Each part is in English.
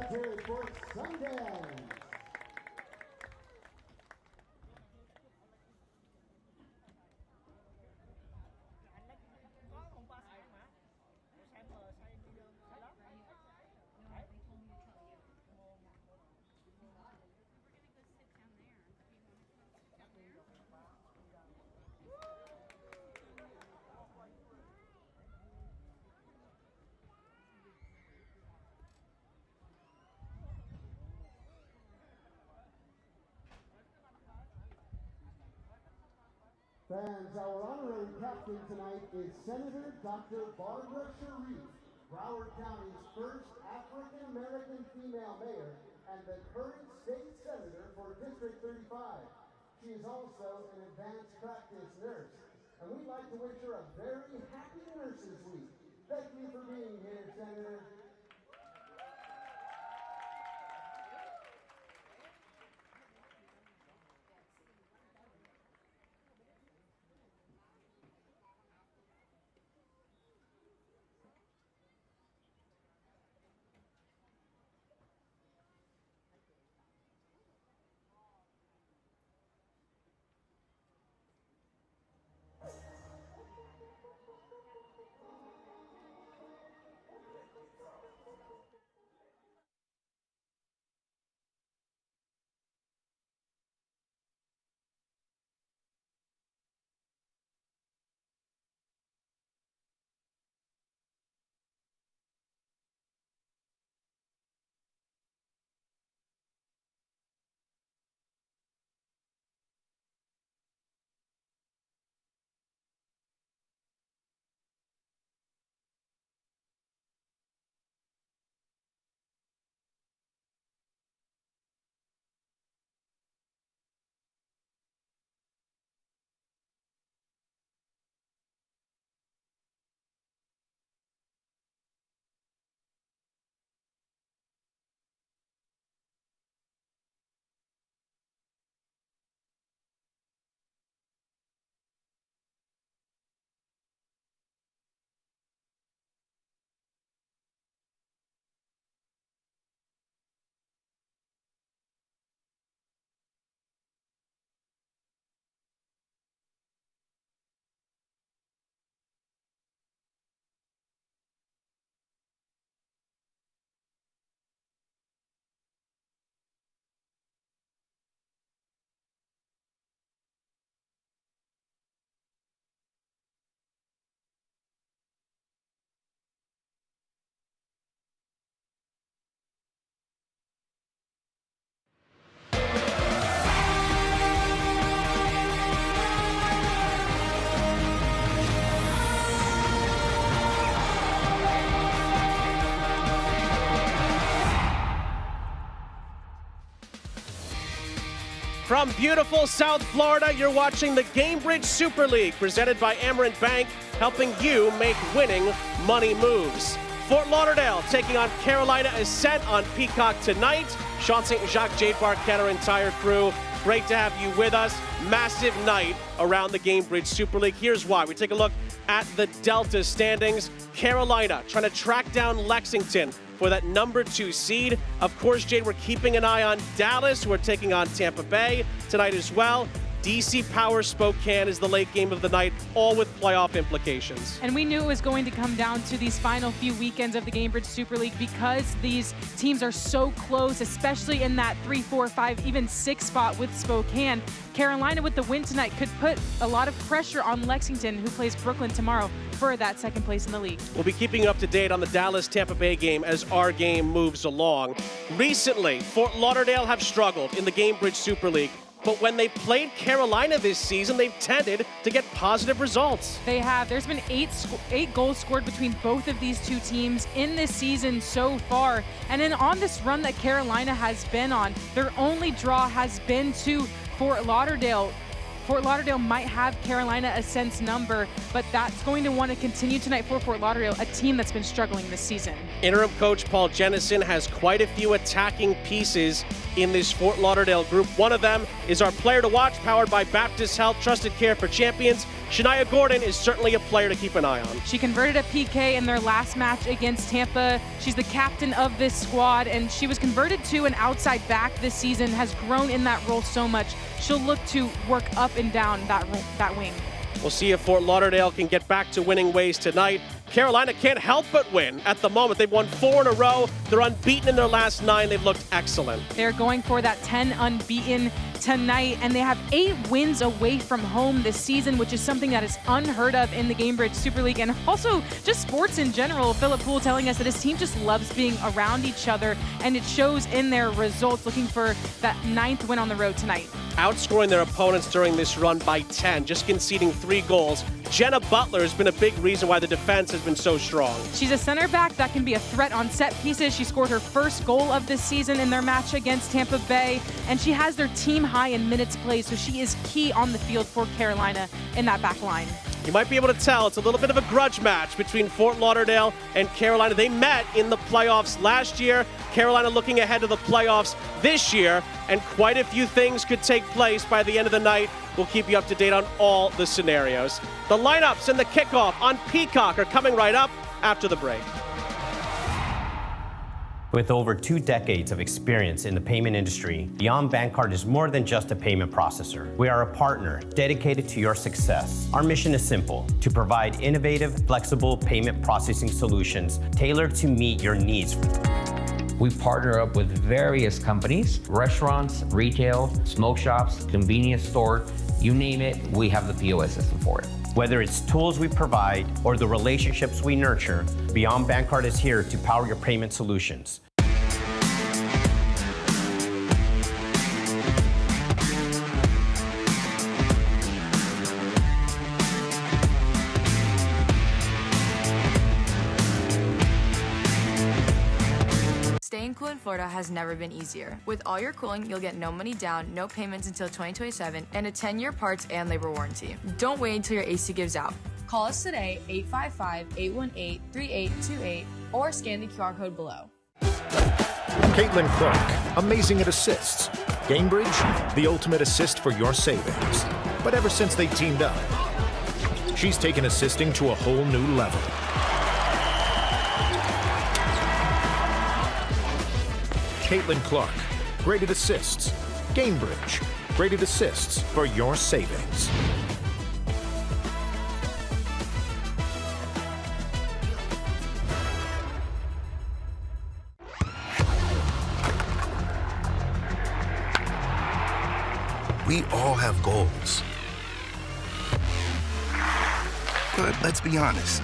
Territory for Sundance. Fans, our honorary captain tonight is Senator Dr. Barbara Sharif, Broward County's first African-American female mayor and the current state senator for District 35. She is also an advanced practice nurse, and we'd like to wish her a very happy Nurses Week. Thank you for being here, Senator. From beautiful South Florida, you're watching the Gainbridge Super League, presented by Amerant Bank, helping you make winning money moves. Fort Lauderdale taking on Carolina Ascent on Peacock tonight. Sean St. Jacques, Jade Barquette, our entire crew. Great to have you with us. Massive night around the Gainbridge Super League. Here's why. We take a look at the Delta standings. Carolina trying to track down Lexington for that #2 seed. Of course, Jade, we're keeping an eye on Dallas, who are taking on Tampa Bay tonight as well. DC Power Spokane is the late game of the night, all with playoff implications. And we knew it was going to come down to these final few weekends of the Gainbridge Super League because these teams are so close, especially in that 3, 4, 5, even 6 spot with Spokane. Carolina with the win tonight could put a lot of pressure on Lexington, who plays Brooklyn tomorrow for that second place in the league. We'll be keeping you up to date on the Dallas-Tampa Bay game as our game moves along. Recently, Fort Lauderdale have struggled in the Gainbridge Super League. But when they played Carolina this season, they've tended to get positive results. They have. There's been eight goals scored between both of these two teams in this season so far. And then on this run that Carolina has been on, their only draw has been to Fort Lauderdale. Fort Lauderdale might have Carolina Ascent's number, but that's going to want to continue tonight for Fort Lauderdale, a team that's been struggling this season. Interim coach Paul Jennison has quite a few attacking pieces in this Fort Lauderdale group. One of them is our player to watch, powered by Baptist Health, trusted care for champions. Shania Gordon is certainly a player to keep an eye on. She converted a PK in their last match against Tampa. She's the captain of this squad, and she was converted to an outside back this season, has grown in that role so much. She'll look to work up and down that wing. We'll see if Fort Lauderdale can get back to winning ways tonight. Carolina can't help but win at the moment. They've won 4 in a row. They're unbeaten in their last 9. They've looked excellent. They're going for that 10 unbeaten tonight, and they have 8 wins away from home this season, which is something that is unheard of in the Gainbridge Super League and also just sports in general. Philip Poole telling us that his team just loves being around each other, and it shows in their results, looking for that 9th win on the road tonight. Outscoring their opponents during this run by 10, just conceding 3 goals. Jenna Butler has been a big reason why the defense has been so strong. She's a center back that can be a threat on set pieces. She scored her first goal of this season in their match against Tampa Bay, and she has their team high in minutes played, so she is key on the field for Carolina in that back line. You might be able to tell it's a little bit of a grudge match between Fort Lauderdale and Carolina. They met in the playoffs last year. Carolina looking ahead to the playoffs this year, and quite a few things could take place by the end of the night. We'll keep you up to date on all the scenarios. The lineups and the kickoff on Peacock are coming right up after the break. With over 2 decades of experience in the payment industry, Beyond Bankcard is more than just a payment processor. We are a partner dedicated to your success. Our mission is simple: to provide innovative, flexible payment processing solutions tailored to meet your needs. We partner up with various companies, restaurants, retail, smoke shops, convenience store, you name it, we have the POS system for it. Whether it's tools we provide or the relationships we nurture, Beyond Bankcard is here to power your payment solutions. Staying cool in Florida has never been easier. With all your cooling, you'll get no money down, no payments until 2027, and a 10-year parts and labor warranty. Don't wait until your AC gives out. Call us today, 855-818-3828, or scan the QR code below. Caitlin Clark, amazing at assists. Gainbridge, the ultimate assist for your savings. But ever since they teamed up, she's taken assisting to a whole new level. Caitlin Clark, graded assists. Gainbridge, graded assists for your savings. We all have goals. But let's be honest,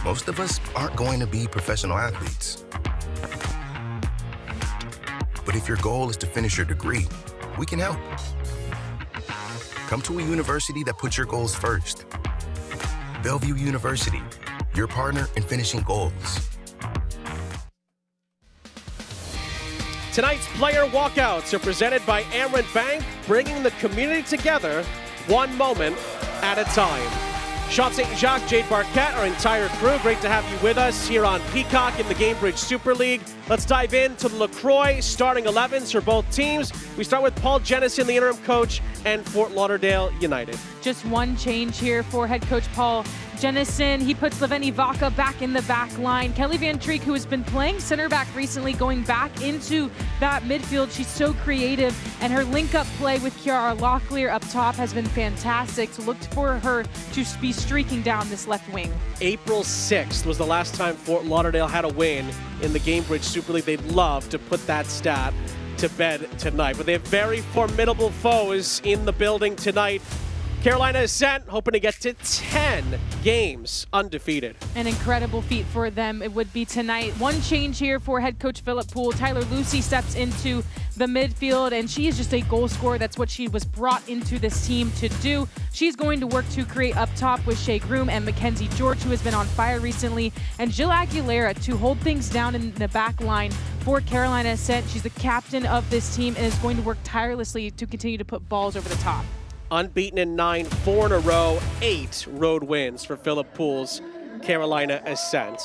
most of us aren't going to be professional athletes. But if your goal is to finish your degree, we can help. Come to a university that puts your goals first. Bellevue University, your partner in finishing goals. Tonight's player walkouts are presented by Amerant Bank, bringing the community together one moment at a time. Sean St. Jacques, Jade Barquette, our entire crew, great to have you with us here on Peacock in the Gainbridge Super League. Let's dive into the LaCroix starting 11s for both teams. We start with Paul Jennison, the interim coach, and Fort Lauderdale United. Just one change here for head coach Paul Jennison. He puts Leveni Vaca back in the back line. Kelly Van Treek, who has been playing center back recently, going back into that midfield. She's so creative, and her link-up play with Kiara Locklear up top has been fantastic. So look for her to be streaking down this left wing. April 6th was the last time Fort Lauderdale had a win in the Gainbridge Super League. They'd love to put that stat to bed tonight. But they have very formidable foes in the building tonight. Carolina Ascent hoping to get to 10 games undefeated. An incredible feat for them it would be tonight. One change here for head coach Philip Poole. Tyler Lucy steps into the midfield, and she is just a goal scorer. That's what she was brought into this team to do. She's going to work to create up top with Shea Groom and Mackenzie George, who has been on fire recently, and Jill Aguilera to hold things down in the back line for Carolina Ascent. She's the captain of this team and is going to work tirelessly to continue to put balls over the top. Unbeaten in 9, 4 in a row, 8 road wins for Philip Poole's Carolina Ascent.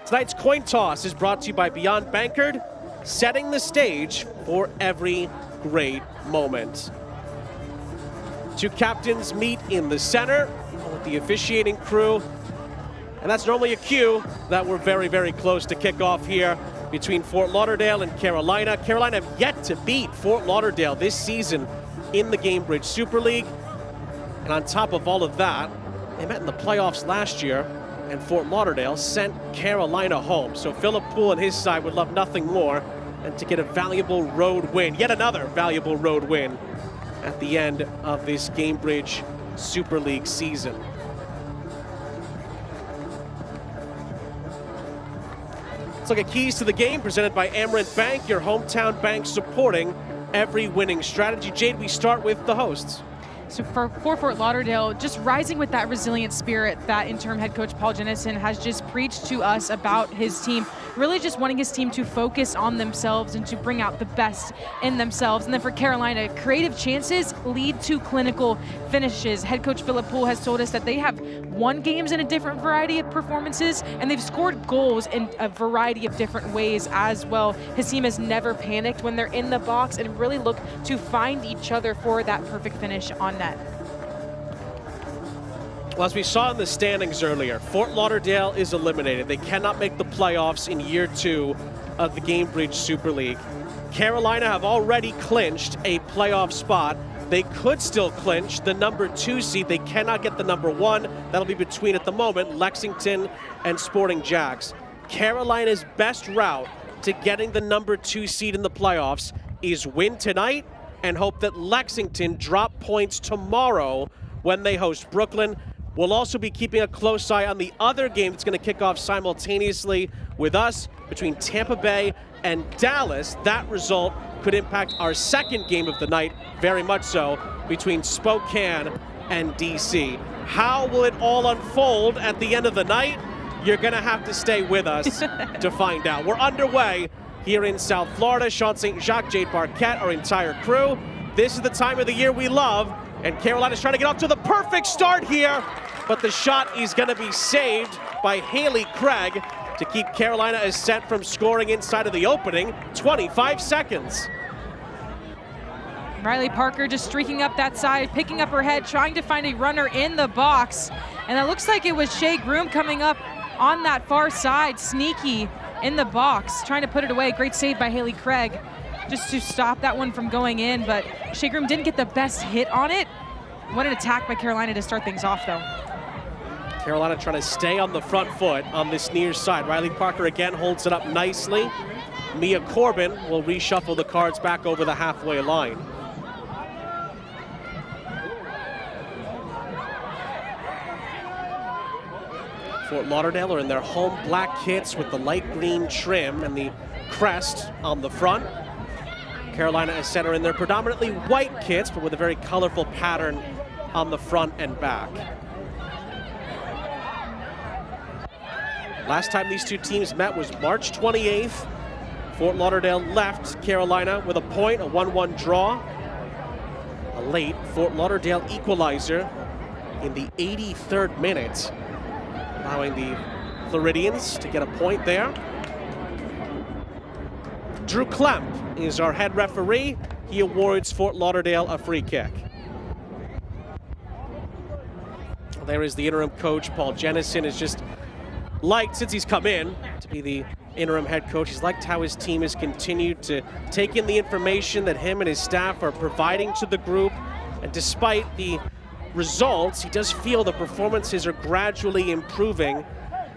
Tonight's coin toss is brought to you by Beyond Bankcard. setting the stage for every great moment. Two captains meet in the center with the officiating crew. And that's normally a cue that we're very, very close to kickoff here between Fort Lauderdale and Carolina. Carolina have yet to beat Fort Lauderdale this season in the Gainbridge Super League. And on top of all of that, they met in the playoffs last year, and Fort Lauderdale sent Carolina home. So Philip Poole and his side would love nothing more than to get a valuable road win, yet another valuable road win at the end of this Gainbridge Super League season. Let's look at keys to the game presented by Amerant Bank, your hometown bank supporting every winning strategy. Jade, we start with the hosts. So for Fort Lauderdale, just rising with that resilient spirit that interim head coach Paul Jennison has just preached to us about his team, really just wanting his team to focus on themselves and to bring out the best in themselves. And then for Carolina, creative chances lead to clinical finishes. Head coach Philip Poole has told us that they have won games in a different variety of performances, and they've scored goals in a variety of different ways as well. His team has never panicked when they're in the box and really look to find each other for that perfect finish on net. Well, as we saw in the standings earlier, Fort Lauderdale is eliminated. They cannot make the playoffs in year 2 of the Gainbridge Super League. Carolina have already clinched a playoff spot. They could still clinch the number 2 seed. They cannot get the number 1. That'll be between, at the moment, Lexington and Sporting Jags. Carolina's best route to getting the number 2 seed in the playoffs is win tonight and hope that Lexington drop points tomorrow when they host Brooklyn. We'll also be keeping a close eye on the other game that's going to kick off simultaneously with us between Tampa Bay and Dallas. That result could impact our second game of the night, very much so, between Spokane and DC. How will it all unfold at the end of the night? You're going to have to stay with us to find out. We're underway here in South Florida. Sean St. Jacques, Jade Barquette, our entire crew. This is the time of the year we love, and Carolina's trying to get off to the perfect start here, but the shot is going to be saved by Haley Craig to keep Carolina Ascent from scoring inside of the opening 25 seconds. Riley Parker just streaking up that side, picking up her head, trying to find a runner in the box. And it looks like it was Shea Groom coming up on that far side, sneaky in the box, trying to put it away. Great save by Haley Craig just to stop that one from going in, but Shea Groom didn't get the best hit on it. What an attack by Carolina to start things off, though. Carolina trying to stay on the front foot on this near side. Riley Parker again holds it up nicely. Mia Corbin will reshuffle the cards back over the halfway line. Fort Lauderdale are in their home black kits with the light green trim and the crest on the front. Carolina Ascent are in their predominantly white kits, but with a very colorful pattern on the front and back. Last time these two teams met was March 28th. Fort Lauderdale left Carolina with a point, a 1-1 draw. A late Fort Lauderdale equalizer in the 83rd minute, allowing the Floridians to get a point there. Drew Klemp is our head referee. He awards Fort Lauderdale a free kick. There is the interim coach. Paul Jennison is just liked, since he's come in to be the interim head coach, he's liked how his team has continued to take in the information that him and his staff are providing to the group. And despite the results, he does feel the performances are gradually improving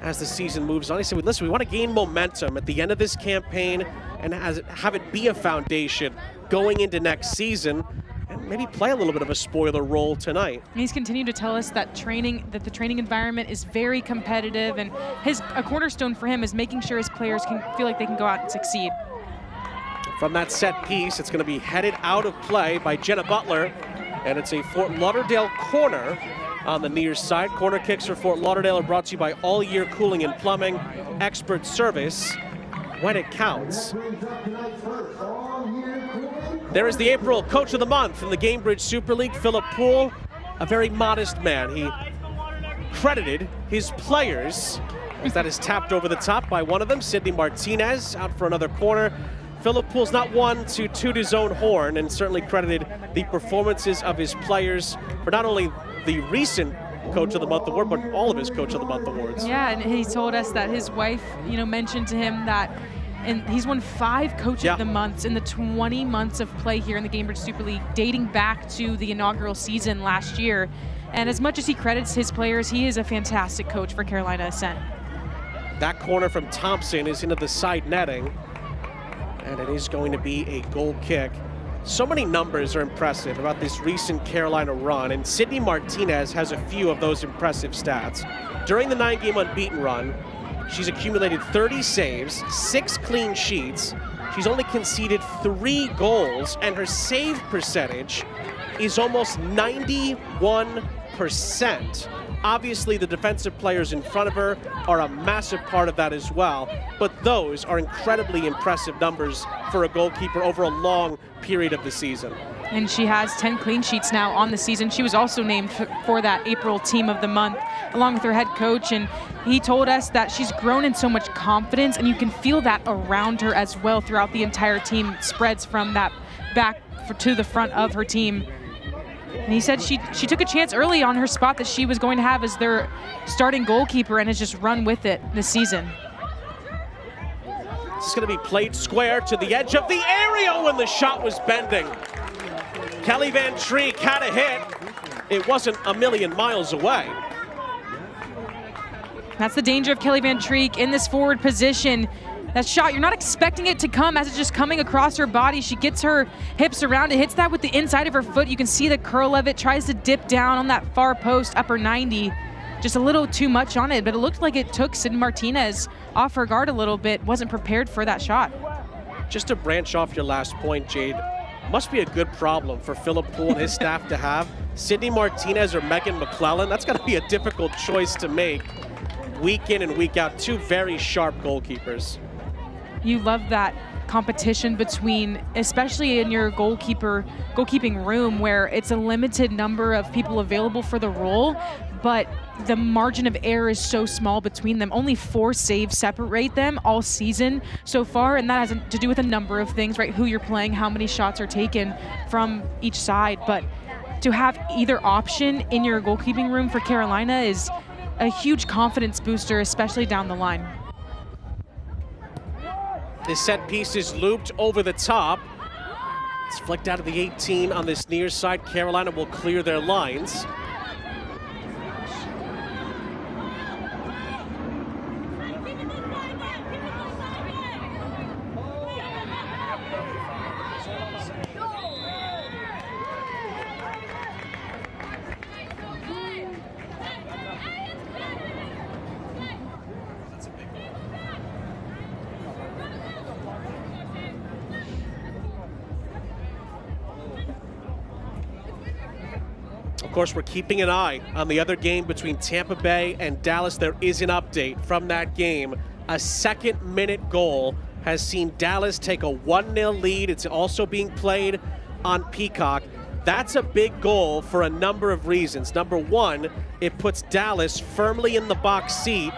as the season moves on. He said, listen, we want to gain momentum at the end of this campaign and have it be a foundation going into next season, and maybe play a little bit of a spoiler role tonight. He's continued to tell us that the training environment is very competitive, and a cornerstone for him is making sure his players can feel like they can go out and succeed. From that set piece, it's going to be headed out of play by Jenna Butler, and it's a Fort Lauderdale corner on the near side. Corner kicks for Fort Lauderdale are brought to you by All Year Cooling and Plumbing, expert service when it counts. There is the April Coach of the Month in the Gainbridge Super League, Philip Poole, a very modest man. He credited his players, as that is tapped over the top by one of them, Sydney Martinez, out for another corner. Philip Poole's not one to toot his own horn, and certainly credited the performances of his players for not only the recent Coach of the Month award, but all of his Coach of the Month awards. Yeah, and he told us that his wife, mentioned to him that he's won 5 Coach of the Months in the 20 months of play here in the Gainbridge Super League, dating back to the inaugural season last year. And as much as he credits his players, he is a fantastic coach for Carolina Ascent. That corner from Thompson is into the side netting, and it is going to be a goal kick. So many numbers are impressive about this recent Carolina run, and Sydney Martinez has a few of those impressive stats. During the 9-game unbeaten run, she's accumulated 30 saves, 6 clean sheets. She's only conceded 3 goals, and her save percentage is almost 91%. Obviously, the defensive players in front of her are a massive part of that as well, but those are incredibly impressive numbers for a goalkeeper over a long period of the season. And she has 10 clean sheets now on the season. She was also named for that April Team of the Month, along with her head coach, and he told us that she's grown in so much confidence, and you can feel that around her as well throughout the entire team. Spreads from that back to the front of her team. And he said she took a chance early on her spot that she was going to have as their starting goalkeeper and has just run with it this season. This is going to be played square to the edge of the area when the shot was bending. Kelly Van Treek had a hit. It wasn't a million miles away. That's the danger of Kelly Van Treek in this forward position. That shot, you're not expecting it to come as it's just coming across her body. She gets her hips around it, hits that with the inside of her foot. You can see the curl of it, tries to dip down on that far post, upper 90. Just a little too much on it, but it looked like it took Sydney Martinez off her guard a little bit. Wasn't prepared for that shot. Just to branch off your last point, Jade, must be a good problem for Philip Poole and his staff to have. Sydney Martinez or Megan McClellan, that's got to be a difficult choice to make week in and week out. 2 very sharp goalkeepers. You love that competition between, especially in your goalkeeping room, where it's a limited number of people available for the role, but the margin of error is so small between them. Only 4 saves separate them all season so far, and that has to do with a number of things, right? Who you're playing, how many shots are taken from each side. But to have either option in your goalkeeping room for Carolina is a huge confidence booster, especially down the line. This set piece is looped over the top. It's flicked out of the 18 on this near side. Carolina will clear their lines. Of course, we're keeping an eye on the other game between Tampa Bay and Dallas. There is an update from that game. A second-minute goal has seen Dallas take a 1-0 lead. It's also being played on Peacock. That's a big goal for a number of reasons. Number one, it puts Dallas firmly in the box seat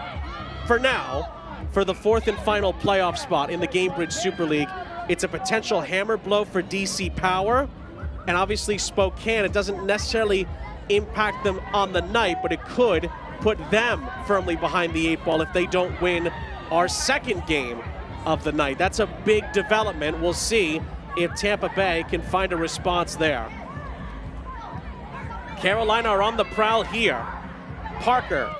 for now for the 4th and final playoff spot in the Gainbridge Super League. It's a potential hammer blow for DC Power. And obviously Spokane, it doesn't necessarily impact them on the night, but it could put them firmly behind the 8 ball if they don't win our second game of the night. That's a big development. We'll see if Tampa Bay can find a response there. Carolina are on the prowl here. Parker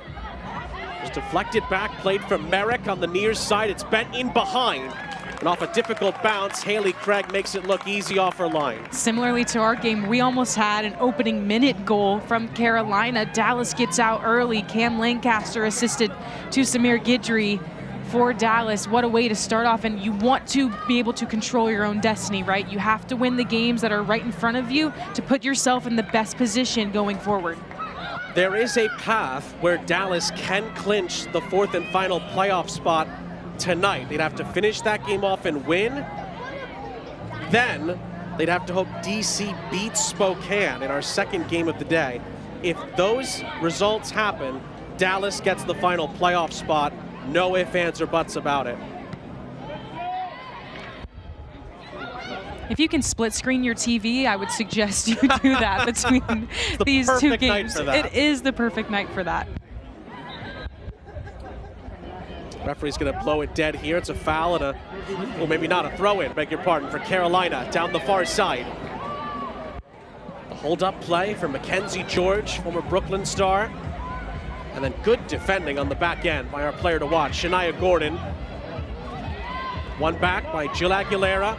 is deflected back, played from Merrick on the near side. It's bent in behind. And off a difficult bounce, Haley Craig makes it look easy off her line. Similarly to our game, we almost had an opening minute goal from Carolina. Dallas gets out early. Cam Lancaster assisted to Samir Guidry for Dallas. What a way to start off, and you want to be able to control your own destiny, right? You have to win the games that are right in front of you to put yourself in the best position going forward. There is a path where Dallas can clinch the 4th and final playoff spot tonight. They'd have to finish that game off and win. Then they'd have to hope DC beats Spokane in our second game of the day. If those results happen, Dallas gets the final playoff spot. No ifs, ands, or buts about it. If you can split screen your TV, I would suggest you do that between these two games. It is the perfect night for that. Referee's going to blow it dead here. It's a foul and a, well, maybe not a throw-in, beg your pardon, for Carolina down the far side. The hold-up play for Mackenzie George, former Brooklyn star. And then good defending on the back end by our player to watch, Shania Gordon. One back by Jill Aguilera.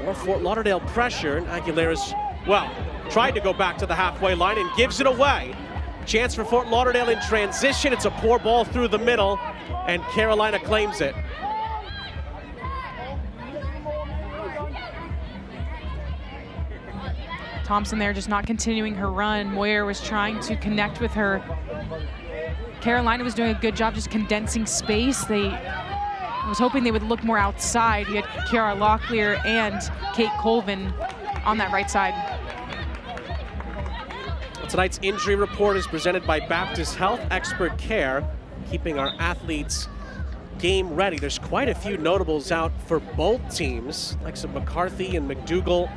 More Fort Lauderdale pressure, and Aguilera's, well, tried to go back to the halfway line and gives it away. Chance for Fort Lauderdale in transition. It's a poor ball through the middle, and Carolina claims it. Thompson there just not continuing her run. Moyer was trying to connect with her. Carolina was doing a good job just condensing space. I was hoping they would look more outside. You had Kiara Locklear and Kate Colvin on that right side. Well, tonight's injury report is presented by Baptist Health Expert Care, keeping our athletes game ready. There's quite a few notables out for both teams, like some McCarthy and McDougall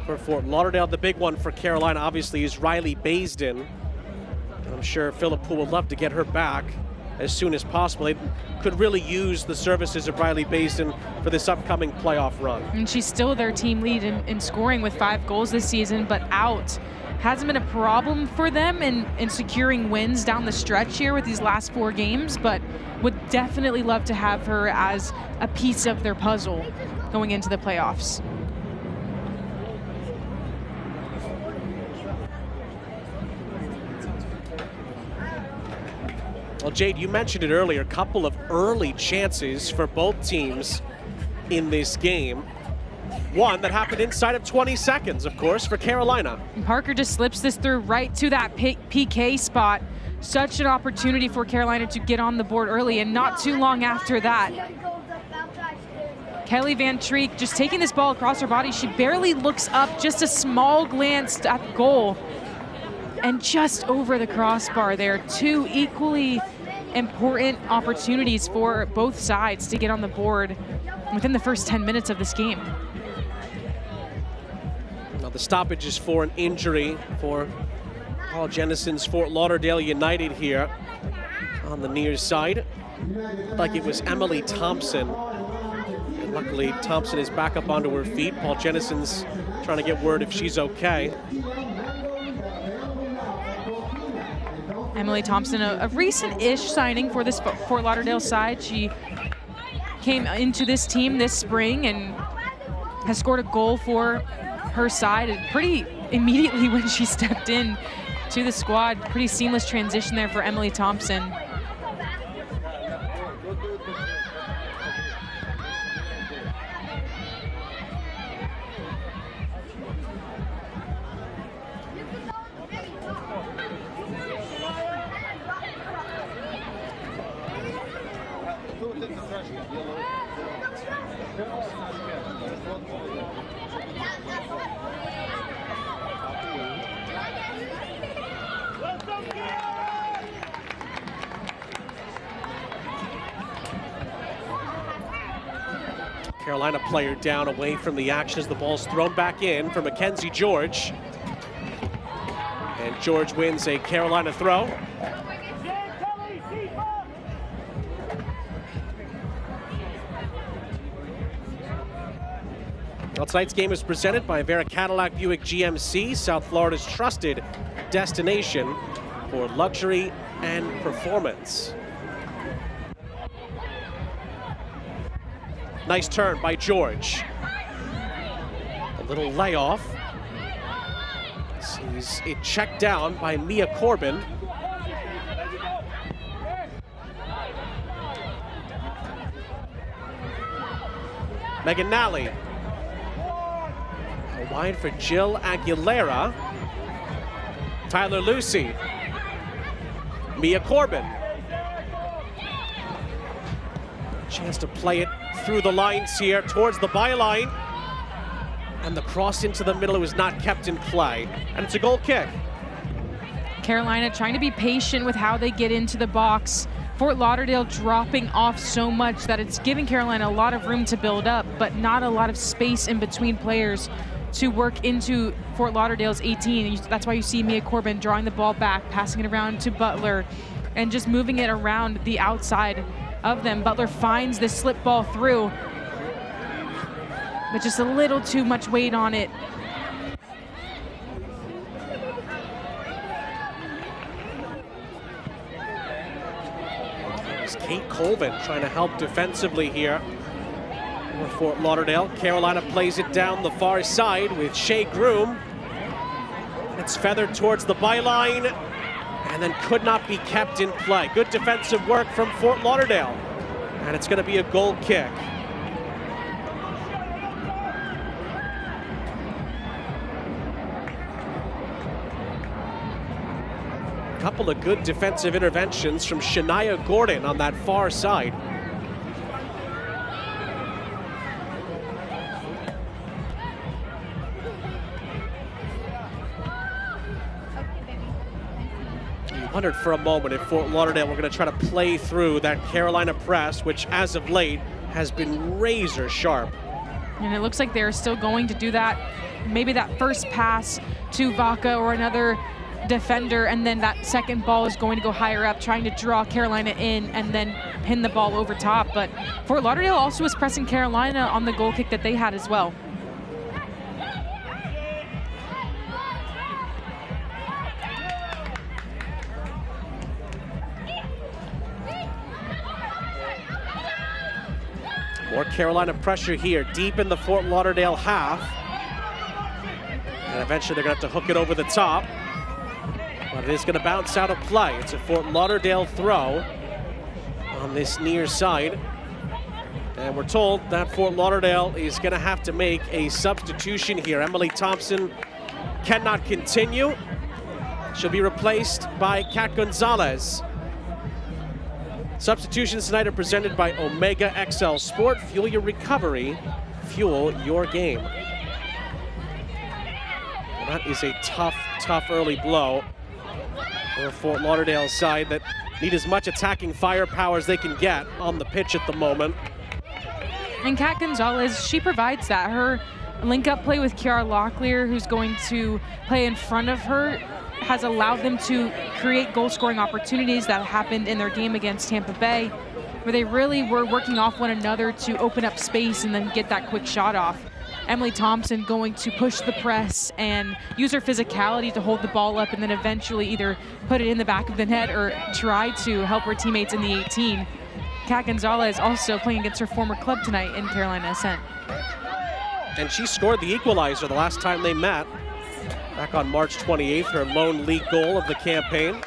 for Fort Lauderdale. The big one for Carolina, obviously, is Riley Baisden. I'm sure Phillip Poole would love to get her back as soon as possible. They could really use the services of Riley Baisden for this upcoming playoff run. And she's still their team lead in scoring with 5 goals this season, but out hasn't been a problem for them in securing wins down the stretch here with these last 4 games, but would definitely love to have her as a piece of their puzzle going into the playoffs. Well, Jade, you mentioned it earlier, a couple of early chances for both teams in this game. One that happened inside of 20 seconds, of course, for Carolina. And Parker just slips this through right to that PK spot. Such an opportunity for Carolina to get on the board early, and not too long after that, Kelly Van Treek just taking this ball across her body. She barely looks up, just a small glance at the goal, and just over the crossbar there. 2 equally important opportunities for both sides to get on the board within the first 10 minutes of this game. Now the stoppage is for an injury for Paul Jennison's Fort Lauderdale United here on the near side. Looked like it was Emily Thompson. And luckily Thompson is back up onto her feet. Paul Jennison's trying to get word if she's okay. Emily Thompson, a recent-ish signing for this Fort Lauderdale side. She came into this team this spring and has scored a goal for her side pretty immediately when she stepped in to the squad. Pretty seamless transition there for Emily Thompson. Carolina player down away from the action as the ball's thrown back in for Mackenzie George. And George wins a Carolina throw. Well, tonight's game is presented by Vera Cadillac Buick GMC, South Florida's trusted destination for luxury and performance. Nice turn by George. A little layoff. Sees it checked down by Mia Corbin. Megan Nally. Wide for Jill Aguilera. Tyler Lucy. Mia Corbin. Chance to play it through the lines here towards the byline. And the cross into the middle was not kept in play. And it's a goal kick. Carolina trying to be patient with how they get into the box. Fort Lauderdale dropping off so much that it's giving Carolina a lot of room to build up, but not a lot of space in between players to work into Fort Lauderdale's 18. That's why you see Mia Corbin drawing the ball back, passing it around to Butler, and just moving it around the outside of them. Butler finds this slip ball through, but just a little too much weight on it. It's Kate Colvin trying to help defensively here for Fort Lauderdale. Carolina plays it down the far side with Shea Groom. And it's feathered towards the byline and then could not be kept in play. Good defensive work from Fort Lauderdale. And it's going to be a goal kick. A couple of good defensive interventions from Shania Gordon on that far side. Wondered for a moment if Fort Lauderdale were going to try to play through that Carolina press, which as of late has been razor sharp. And it looks like they're still going to do that. Maybe that first pass to Vaca or another defender, and then that second ball is going to go higher up, trying to draw Carolina in and then pin the ball over top. But Fort Lauderdale also was pressing Carolina on the goal kick that they had as well. More Carolina pressure here, deep in the Fort Lauderdale half. And eventually they're going to have to hook it over the top. But it is going to bounce out of play. It's a Fort Lauderdale throw on this near side. And we're told that Fort Lauderdale is going to have to make a substitution here. Emily Thompson cannot continue. She'll be replaced by Kat Gonzalez. Substitutions tonight are presented by Omega XL Sport. Fuel your recovery, fuel your game. And that is a tough, tough early blow for Fort Lauderdale side that need as much attacking firepower as they can get on the pitch at the moment. And Kat Gonzalez, she provides that. Her link-up play with Kiara Locklear, who's going to play in front of her, has allowed them to create goal-scoring opportunities that happened in their game against Tampa Bay, where they really were working off one another to open up space and then get that quick shot off. Emily Thompson going to push the press and use her physicality to hold the ball up and then eventually either put it in the back of the net or try to help her teammates in the 18. Kat Gonzalez also playing against her former club tonight in Carolina Ascent. And she scored the equalizer the last time they met. Back on March 28th, her lone league goal of the campaign.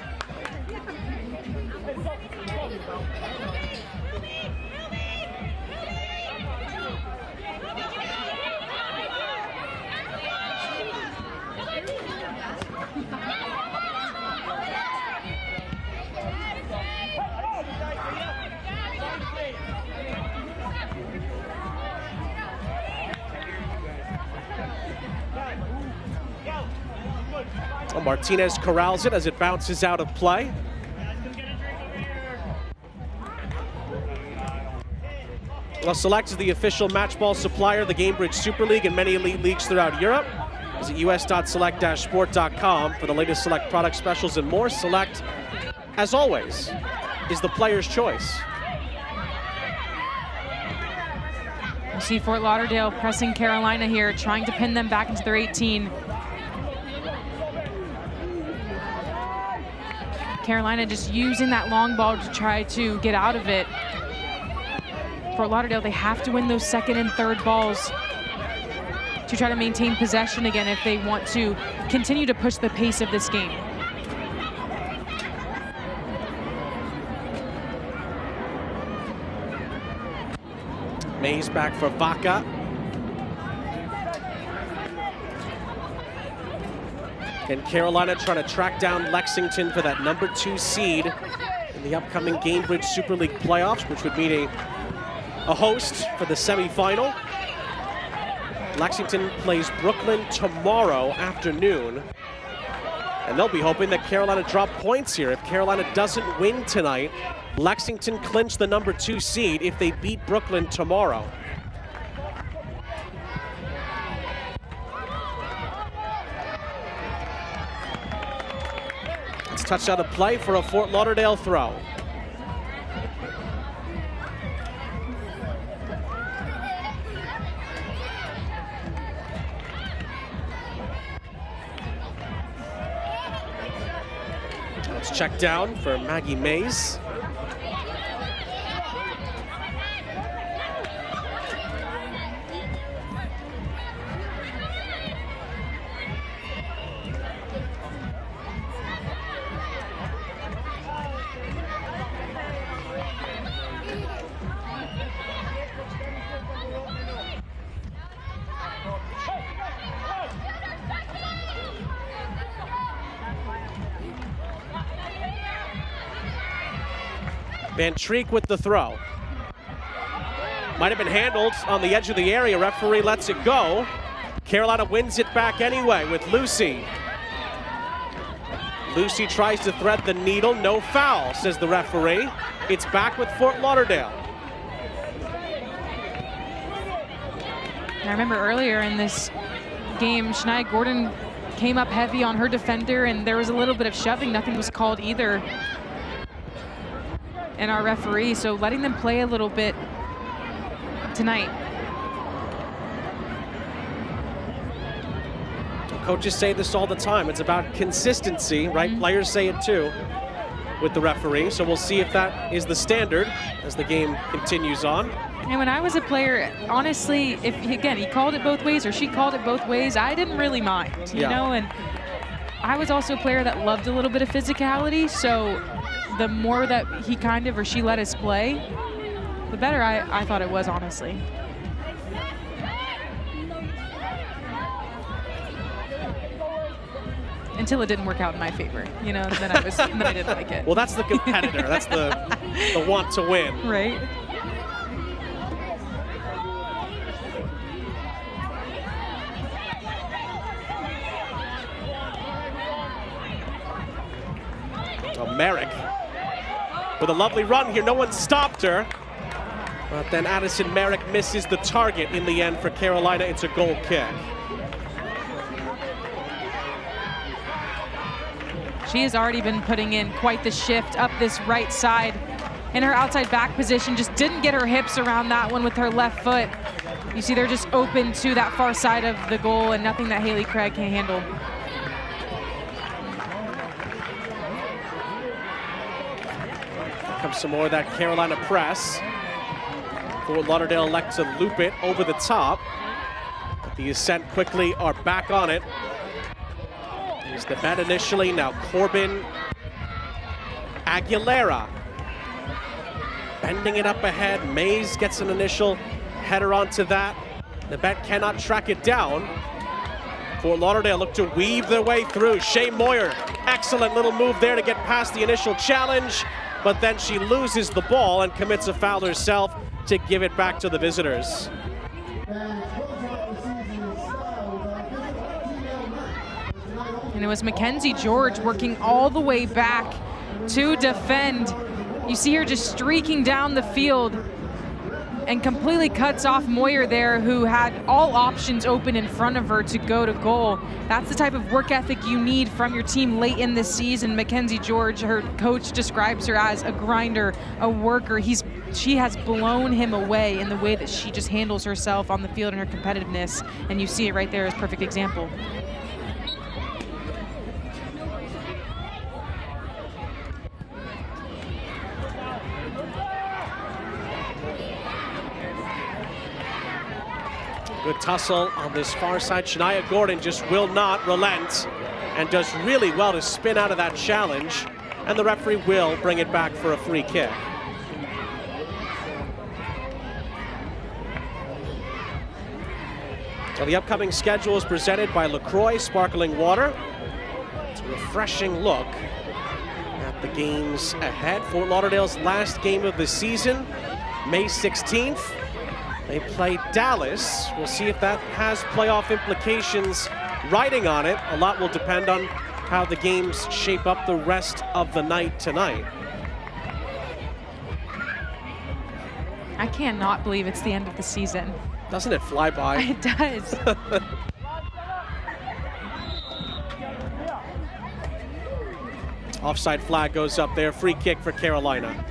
Martinez corrals it as it bounces out of play. Well, Select is the official match ball supplier of the Gainbridge Super League and many elite leagues throughout Europe. Visit us.select-sport.com for the latest Select product specials and more. Select, as always, is the player's choice. You see Fort Lauderdale pressing Carolina here, trying to pin them back into their 18. Carolina just using that long ball to try to get out of it. Fort Lauderdale, they have to win those second and third balls to try to maintain possession again if they want to continue to push the pace of this game. Mays back for Vaca. Can Carolina try to track down Lexington for that number 2 seed in the upcoming Gainbridge Super League playoffs, which would mean a host for the semifinal. Lexington plays Brooklyn tomorrow afternoon, and they'll be hoping that Carolina drop points here. If Carolina doesn't win tonight, Lexington clinch the number 2 seed if they beat Brooklyn tomorrow. It's touched out of play for a Fort Lauderdale throw. It's checked down for Maggie Mays. Van Treek with the throw. Might have been handled on the edge of the area. Referee lets it go. Carolina wins it back anyway with Lucy. Lucy tries to thread the needle. No foul, says the referee. It's back with Fort Lauderdale. I remember earlier in this game, Shania Gordon came up heavy on her defender, and there was a little bit of shoving. Nothing was called either. And our referee, so letting them play a little bit tonight. Coaches say this all the time. It's about consistency, right? Players say it too with the referee. So we'll see if that is the standard as the game continues on. And when I was a player, honestly, if again he called it both ways or she called it both ways, I didn't really mind, you know. And I was also a player that loved a little bit of physicality, so the more that he kind of or she let us play, the better I thought it was, honestly. Until it didn't work out in my favor, you know, then I didn't like it. Well, that's the competitor. That's the want to win. Right. Oh, Merrick with a lovely run here. No one stopped her. But then Addison Merrick misses the target in the end for Carolina. It's a goal kick. She has already been putting in quite the shift up this right side. In her outside back position, just didn't get her hips around that one with her left foot. You see they're just open to that far side of the goal and nothing that Haley Craig can handle. Comes some more of that Carolina press. Fort Lauderdale elect to loop it over the top. But the Ascent quickly are back on it. Here's the bet initially, now Corbin Aguilera. Bending it up ahead, Mays gets an initial header onto that. The bet cannot track it down. Fort Lauderdale look to weave their way through. Shea Moyer, excellent little move there to get past the initial challenge, but then she loses the ball and commits a foul herself to give it back to the visitors. And it was Mackenzie George working all the way back to defend. You see her just streaking down the field and completely cuts off Moyer there, who had all options open in front of her to go to goal. That's the type of work ethic you need from your team late in the season. Mackenzie George, her coach describes her as a grinder, a worker. She has blown him away in the way that she just handles herself on the field and her competitiveness, and you see it right there as a perfect example. Good tussle on this far side. Shania Gordon just will not relent and does really well to spin out of that challenge. And the referee will bring it back for a free kick. So the upcoming schedule is presented by LaCroix Sparkling Water. It's a refreshing look at the games ahead. Fort Lauderdale's last game of the season, May 16th. They play Dallas. We'll see if that has playoff implications riding on it. A lot will depend on how the games shape up the rest of the night tonight. I cannot believe it's the end of the season. Doesn't it fly by? It does. Offside flag goes up there. Free kick for Carolina.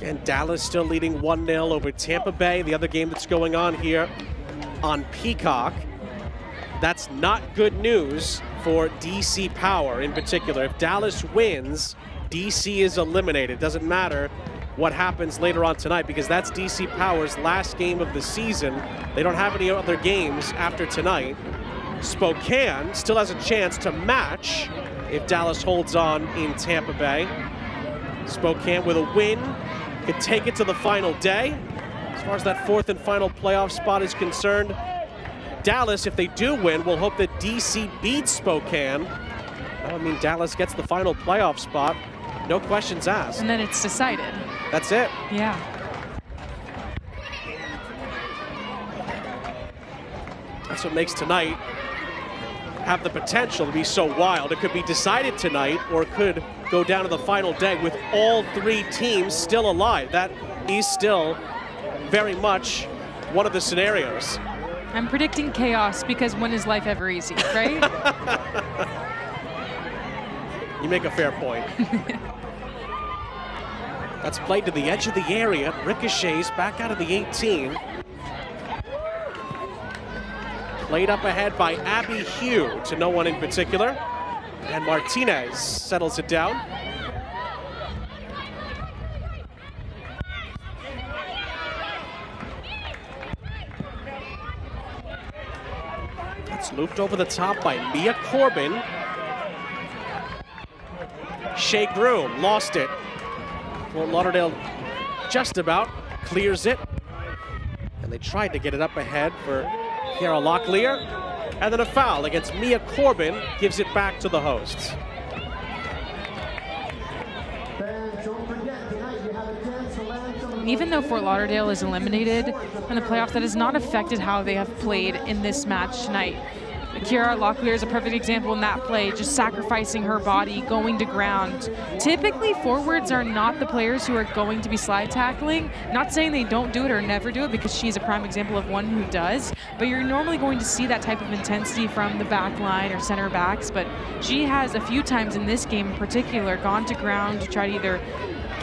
And Dallas still leading 1-0 over Tampa Bay. The other game that's going on here on Peacock. That's not good news for DC Power in particular. If Dallas wins, DC is eliminated. Doesn't matter what happens later on tonight because that's DC Power's last game of the season. They don't have any other games after tonight. Spokane still has a chance to match if Dallas holds on in Tampa Bay. Spokane with a win could take it to the final day. As far as that fourth and final playoff spot is concerned, Dallas, if they do win, will hope that DC beats Spokane. That would mean Dallas gets the final playoff spot. No questions asked. And then it's decided. That's it. Yeah. That's what makes tonight have the potential to be so wild. It could be decided tonight or it could go down to the final day with all three teams still alive. That is still very much one of the scenarios. I'm predicting chaos because when is life ever easy, right? You make a fair point. That's played to the edge of the area. Ricochets back out of the 18. Played up ahead by Abby Hugh to no one in particular. And Martinez settles it down. That's looped over the top by Mia Corbin. Shea Groom lost it. Fort Lauderdale just about clears it. And they tried to get it up ahead for Kiara Locklear. And then a foul against Mia Corbin gives it back to the hosts. Even though Fort Lauderdale is eliminated in the playoff, that has not affected how they have played in this match tonight. Kiara Locklear is a perfect example in that play, just sacrificing her body, going to ground. Typically, forwards are not the players who are going to be slide tackling. Not saying they don't do it or never do it, because she's a prime example of one who does, but you're normally going to see that type of intensity from the back line or center backs, but she has a few times in this game in particular gone to ground to try to either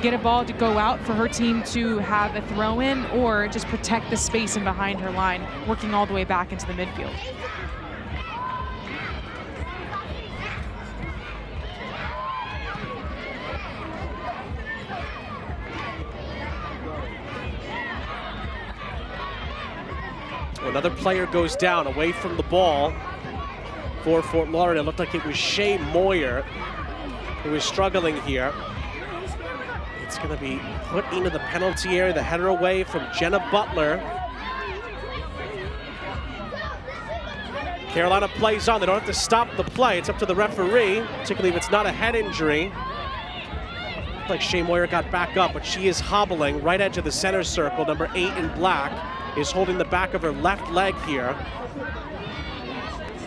get a ball to go out for her team to have a throw-in or just protect the space in behind her line, working all the way back into the midfield. Another player goes down away from the ball for Fort Lauderdale. It looked like it was Shea Moyer who was struggling here. It's going to be put into the penalty area. The header away from Jenna Butler. Carolina plays on. They don't have to stop the play. It's up to the referee, particularly if it's not a head injury. Looked like Shea Moyer got back up, but she is hobbling right edge of the center circle. Number 8 in black is holding the back of her left leg here.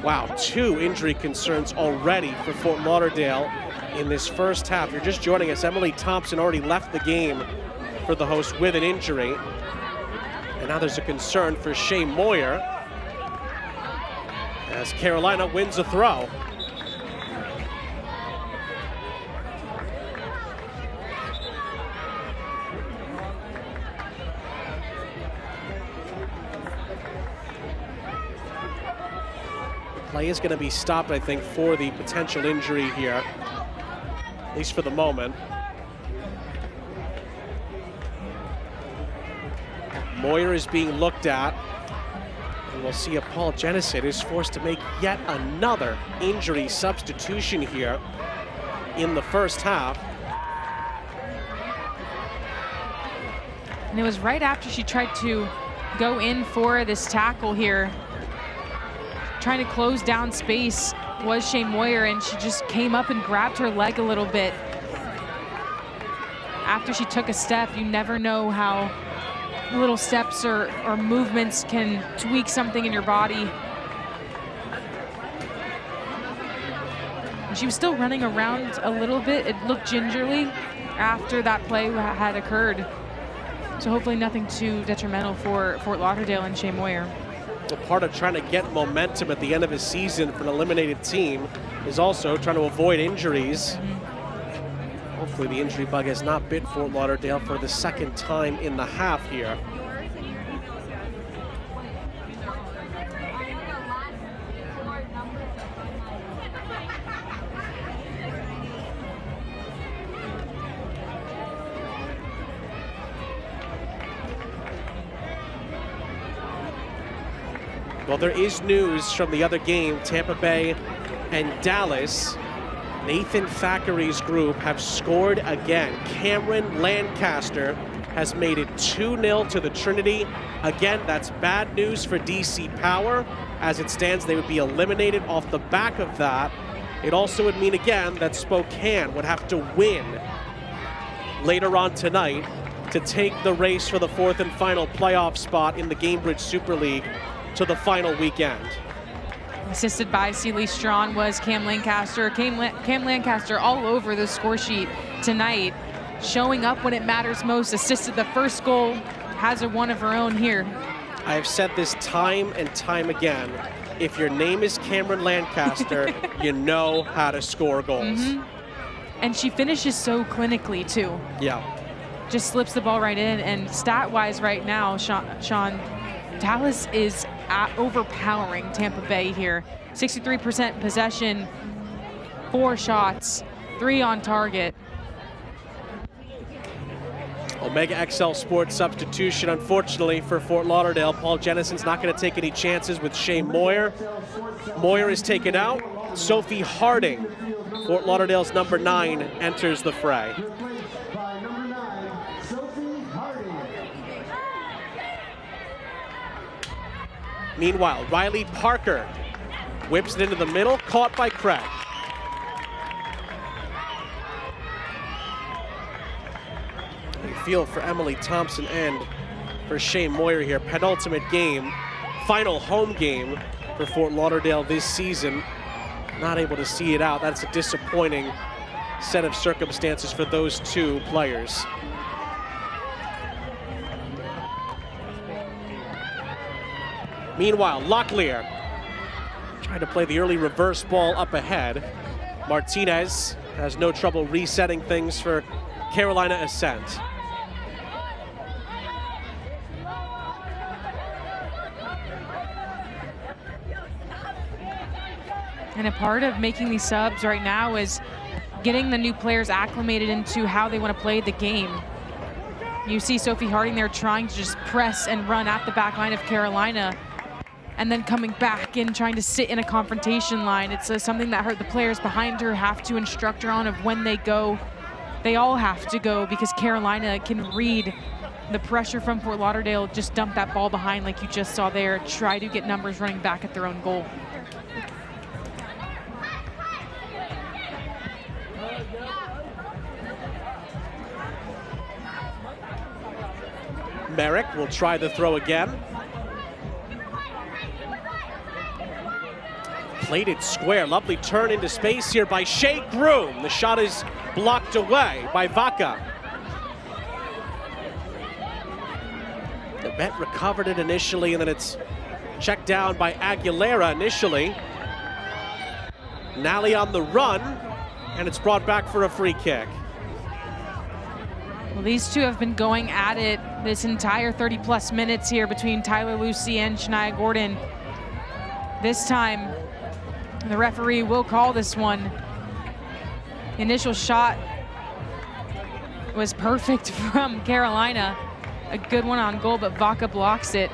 Wow, 2 injury concerns already for Fort Lauderdale in this first half. You're just joining us. Emily Thompson already left the game for the host with an injury. And now there's a concern for Shea Moyer as Carolina wins a throw. Play is going to be stopped, I think, for the potential injury here, at least for the moment. Moyer is being looked at, and we'll see if Paul Genesis is forced to make yet another injury substitution here in the first half. And it was right after she tried to go in for this tackle here, trying to close down space, was Shea Moyer, and she just came up and grabbed her leg a little bit. after she took a step, you never know how little steps or movements can tweak something in your body. She was still running around a little bit. It looked gingerly after that play had occurred. So hopefully nothing too detrimental for Fort Lauderdale and Shea Moyer. Well, part of trying to get momentum at the end of a season for an eliminated team is also trying to avoid injuries. Hopefully the injury bug has not bit Fort Lauderdale for the second time in the half here. Well, there is news from the other game, Tampa Bay and Dallas. Nathan Thackeray's group have scored again. Cameron Lancaster has made it 2-0 to the Trinity. Again, that's bad news for DC Power. As it stands, they would be eliminated off the back of that. It also would mean again that Spokane would have to win later on tonight to take the race for the fourth and final playoff spot in the Gainbridge Super League to the final weekend. Assisted by Celie Strawn was Cam Lancaster. Cam Lancaster all over the score sheet tonight, showing up when it matters most. Assisted the first goal, has a one of her own here. I have said this time and time again. If your name is Cameron Lancaster, you know how to score goals. And she finishes so clinically too. Yeah. Just slips the ball right in, and stat-wise right now, Sean, Dallas is overpowering Tampa Bay here. 63% possession, 4 shots, 3 on target. Omega XL Sports substitution, unfortunately, for Fort Lauderdale. Paul Jennison's not going to take any chances with Shea Moyer. Moyer is taken out. Sophie Harding, Fort Lauderdale's number 9, enters the fray. Meanwhile, Riley Parker whips it into the middle, caught by Craig. You feel for Emily Thompson and for Shea Moyer here. Penultimate game, final home game for Fort Lauderdale this season. Not able to see it out. That's a disappointing set of circumstances for those two players. Meanwhile, Locklear trying to play the early reverse ball up ahead. Martinez has no trouble resetting things for Carolina Ascent. And a part of making these subs right now is getting the new players acclimated into how they want to play the game. You see Sophie Harding there trying to just press and run at the back line of Carolina, and then coming back in, trying to sit in a confrontation line. It's something that the players behind her have to instruct her on of when they go. They all have to go because Carolina can read the pressure from Fort Lauderdale, just dump that ball behind like you just saw there, try to get numbers running back at their own goal. Merrick will try the throw again. Played it square. Lovely turn into space here by Shea Groom. The shot is blocked away by Vaca. The vet recovered it initially, and then it's checked down by Aguilera initially. Nally on the run, and it's brought back for a free kick. Well, these two have been going at it this entire 30-plus minutes here between Tyler Lucy and Shania Gordon. This time, the referee will call this one. The initial shot was perfect from Carolina. A good one on goal, but Vaca blocks it.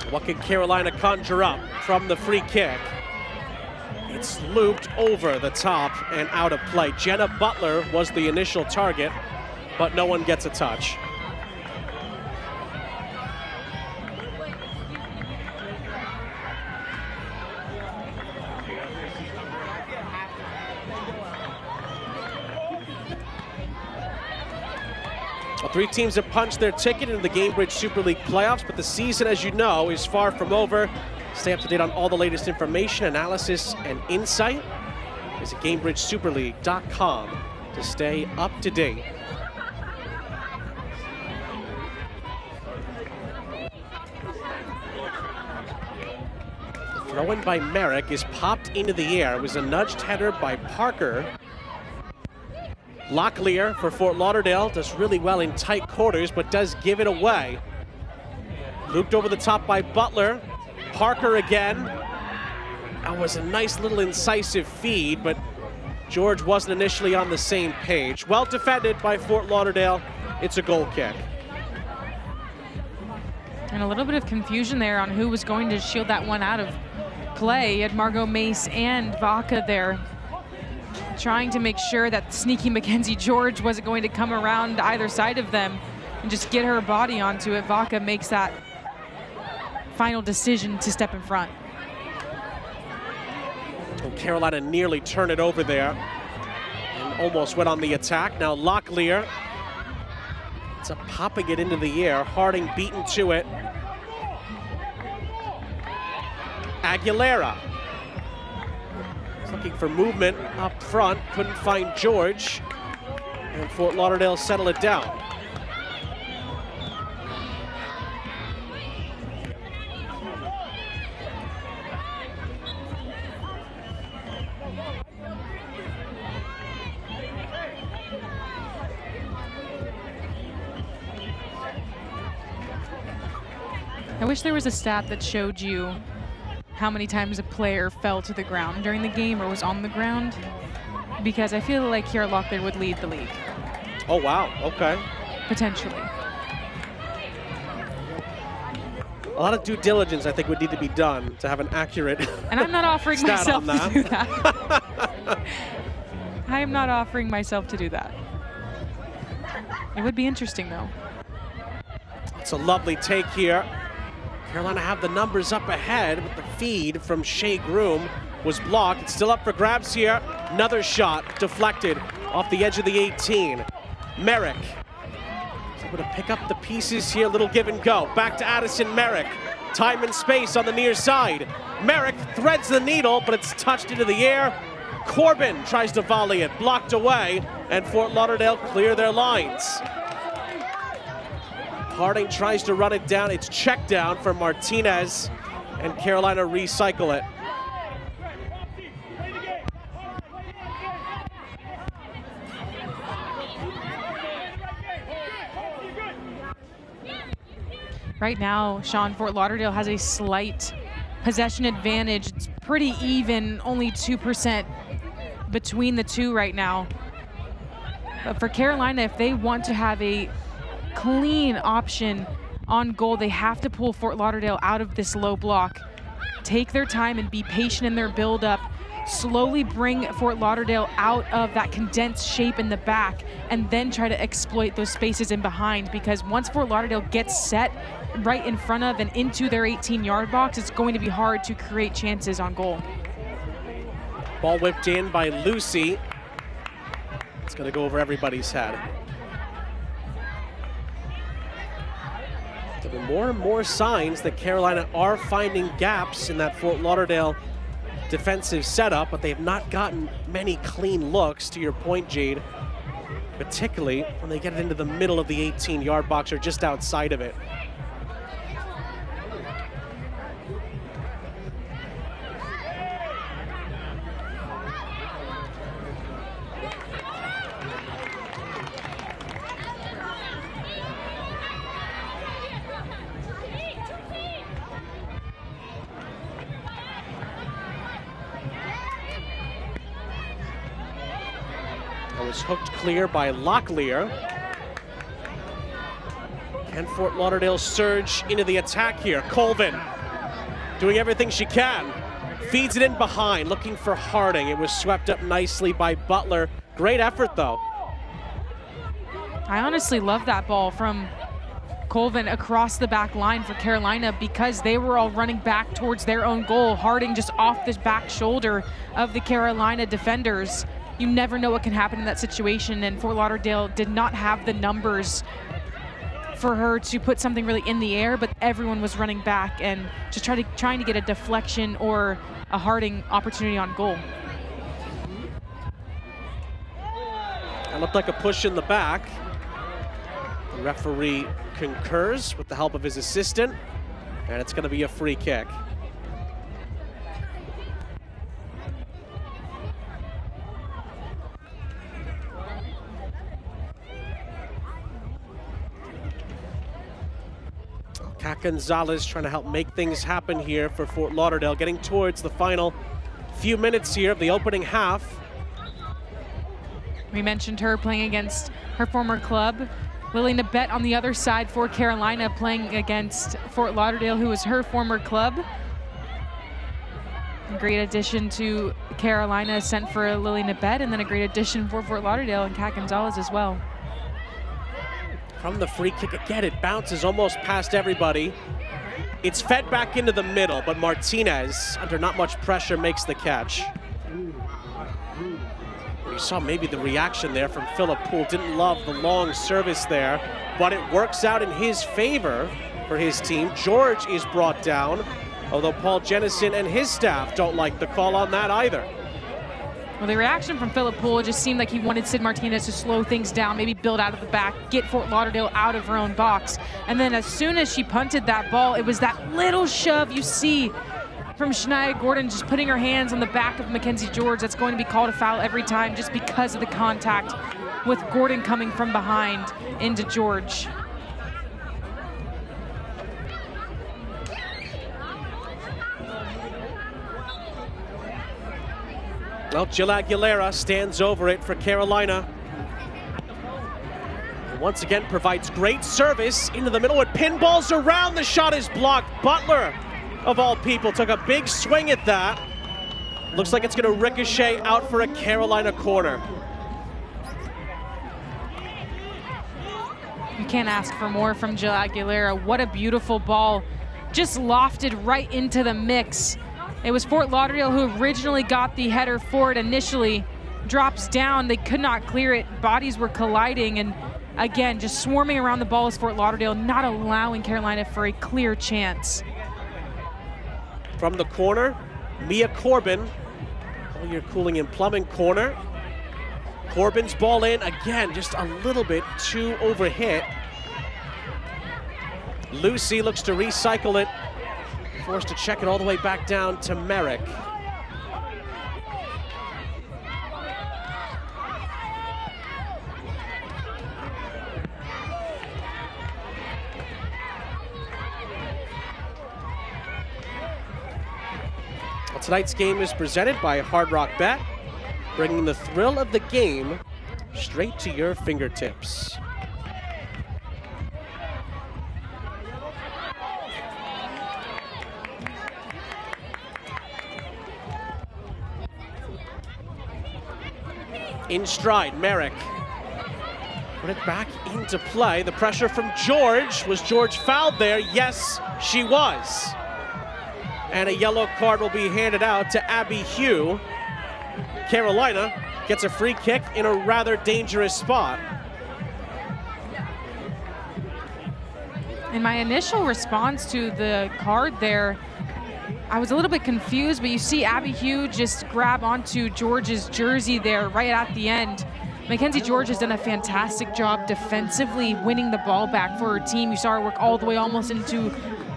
What can Carolina conjure up from the free kick? It's looped over the top and out of play. Jenna Butler was the initial target. but no one gets a touch. Well, 3 teams have punched their ticket into the Gainbridge Super League playoffs, but the season, as you know, is far from over. Stay up to date on all the latest information, analysis, and insight. Visit GainbridgeSuperLeague.com to stay up to date. The throw-in by Merrick is popped into the air. It was a nudged header by Parker. Locklear for Fort Lauderdale does really well in tight quarters, but does give it away. Looped over the top by Butler. Parker again. That was a nice little incisive feed, but George wasn't initially on the same page. Well defended by Fort Lauderdale. It's a goal kick. And a little bit of confusion there on who was going to shield that one out of play. You had Margot Mace and Vaca there, trying to make sure that sneaky Mackenzie George wasn't going to come around either side of them and just get her body onto it. Vaca makes that final decision to step in front. And Carolina nearly turned it over there and almost went on the attack. Now Locklear, it's a popping it into the air. Harding beaten to it. Aguilera looking for movement up front, couldn't find George, and Fort Lauderdale settled it down. I wish there was a stat that showed you how many times a player fell to the ground during the game or was on the ground, because I feel like here Locklear would lead the league. Oh, wow, okay. Potentially. A lot of due diligence, I think, would need to be done to have an accurate And I'm not offering myself that. to do that. I am not offering myself to do that. It would be interesting, though. It's a lovely take here. Carolina have the numbers up ahead, but the feed from Shea Groom was blocked. It's still up for grabs here. Another shot deflected off the edge of the 18. Merrick is able to pick up the pieces here. Little give and go. Back to Addison Merrick. Time and space on the near side. Merrick threads the needle, but it's touched into the air. Corbin tries to volley it, blocked away, and Fort Lauderdale clear their lines. Harding tries to run it down. It's checked down for Martinez, and Carolina recycle it. Right now, Sean, Fort Lauderdale has a slight possession advantage. It's pretty even, only 2% between the two right now. But for Carolina, if they want to have a clean option on goal, they have to pull Fort Lauderdale out of this low block. Take their time and be patient in their build-up. Slowly bring Fort Lauderdale out of that condensed shape in the back, and then try to exploit those spaces in behind, because once Fort Lauderdale gets set right in front of and into their 18-yard box, it's going to be hard to create chances on goal. Ball whipped in by Lucy. It's going to go over everybody's head. There are more and more signs that Carolina are finding gaps in that Fort Lauderdale defensive setup, but they have not gotten many clean looks, to your point, Jade, particularly when they get it into the middle of the 18-yard box or just outside of it. Was hooked clear by Locklear. Can Fort Lauderdale surge into the attack here? Colvin doing everything she can. Feeds it in behind, looking for Harding. It was swept up nicely by Butler. Great effort, though. I honestly love that ball from Colvin across the back line for Carolina because they were all running back towards their own goal. Harding just off the back shoulder of the Carolina defenders. You never know what can happen in that situation, and Fort Lauderdale did not have the numbers for her to put something really in the air, but everyone was running back and just trying to get a deflection or a Harding opportunity on goal. It looked like a push in the back. The referee concurs with the help of his assistant, and it's going to be a free kick. Kat Gonzalez trying to help make things happen here for Fort Lauderdale, getting towards the final few minutes here of the opening half. We mentioned her playing against her former club. Lily Nabet on the other side for Carolina, playing against Fort Lauderdale, who was her former club. A great addition to Carolina, Ascent for Lily Nabet, and then a great addition for Fort Lauderdale and Kat Gonzalez as well. From the free kick again, it bounces almost past everybody. It's fed back into the middle, but Martinez, under not much pressure, makes the catch. You saw maybe the reaction there from Philip Poole. Didn't love the long service there, but it works out in his favor for his team. George is brought down, although Paul Jennison and his staff don't like the call on that either. Well, the reaction from Philip Poole just seemed like he wanted Sid Martinez to slow things down, maybe build out of the back, get Fort Lauderdale out of her own box. And then as soon as she punted that ball, it was that little shove you see from Shania Gordon, just putting her hands on the back of Mackenzie George. That's going to be called a foul every time just because of the contact with Gordon coming from behind into George. Well, Jill Aguilera stands over it for Carolina. And once again provides great service into the middle. It pinballs around, the shot is blocked. Butler, of all people, took a big swing at that. Looks like it's going to ricochet out for a Carolina corner. You can't ask for more from Jill Aguilera. What a beautiful ball, just lofted right into the mix. It was Fort Lauderdale who originally got the header for it initially. Drops down, they could not clear it. Bodies were colliding, and again, just swarming around the ball is Fort Lauderdale, not allowing Carolina for a clear chance. From the corner, Mia Corbin, all your cooling and plumbing corner. Corbin's ball in, again, just a little bit too overhit. Lucy looks to recycle it. Forced to check it all the way back down to Merrick. Well, tonight's game is presented by Hard Rock Bet, bringing the thrill of the game straight to your fingertips. In stride, Merrick. Put it back into play. The pressure from George. Was George fouled there? Yes, she was. And a yellow card will be handed out to Abby Hugh. Carolina gets a free kick in a rather dangerous spot. In my initial response to the card there, I was a little bit confused, but you see Abby Hugh just grab onto George's jersey there right at the end. Mackenzie George has done a fantastic job defensively winning the ball back for her team. You saw her work all the way almost into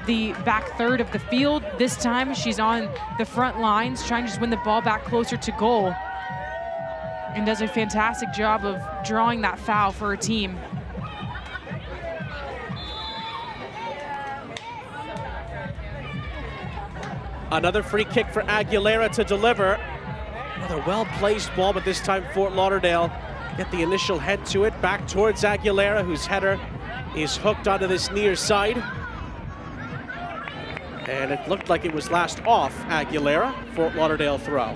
the back third of the field. This time she's on the front lines trying to just win the ball back closer to goal, and does a fantastic job of drawing that foul for her team. Another free kick for Aguilera to deliver. Another well-placed ball, but this time Fort Lauderdale get the initial head to it. Back towards Aguilera, whose header is hooked onto this near side. And it looked like it was last off Aguilera. Fort Lauderdale throw.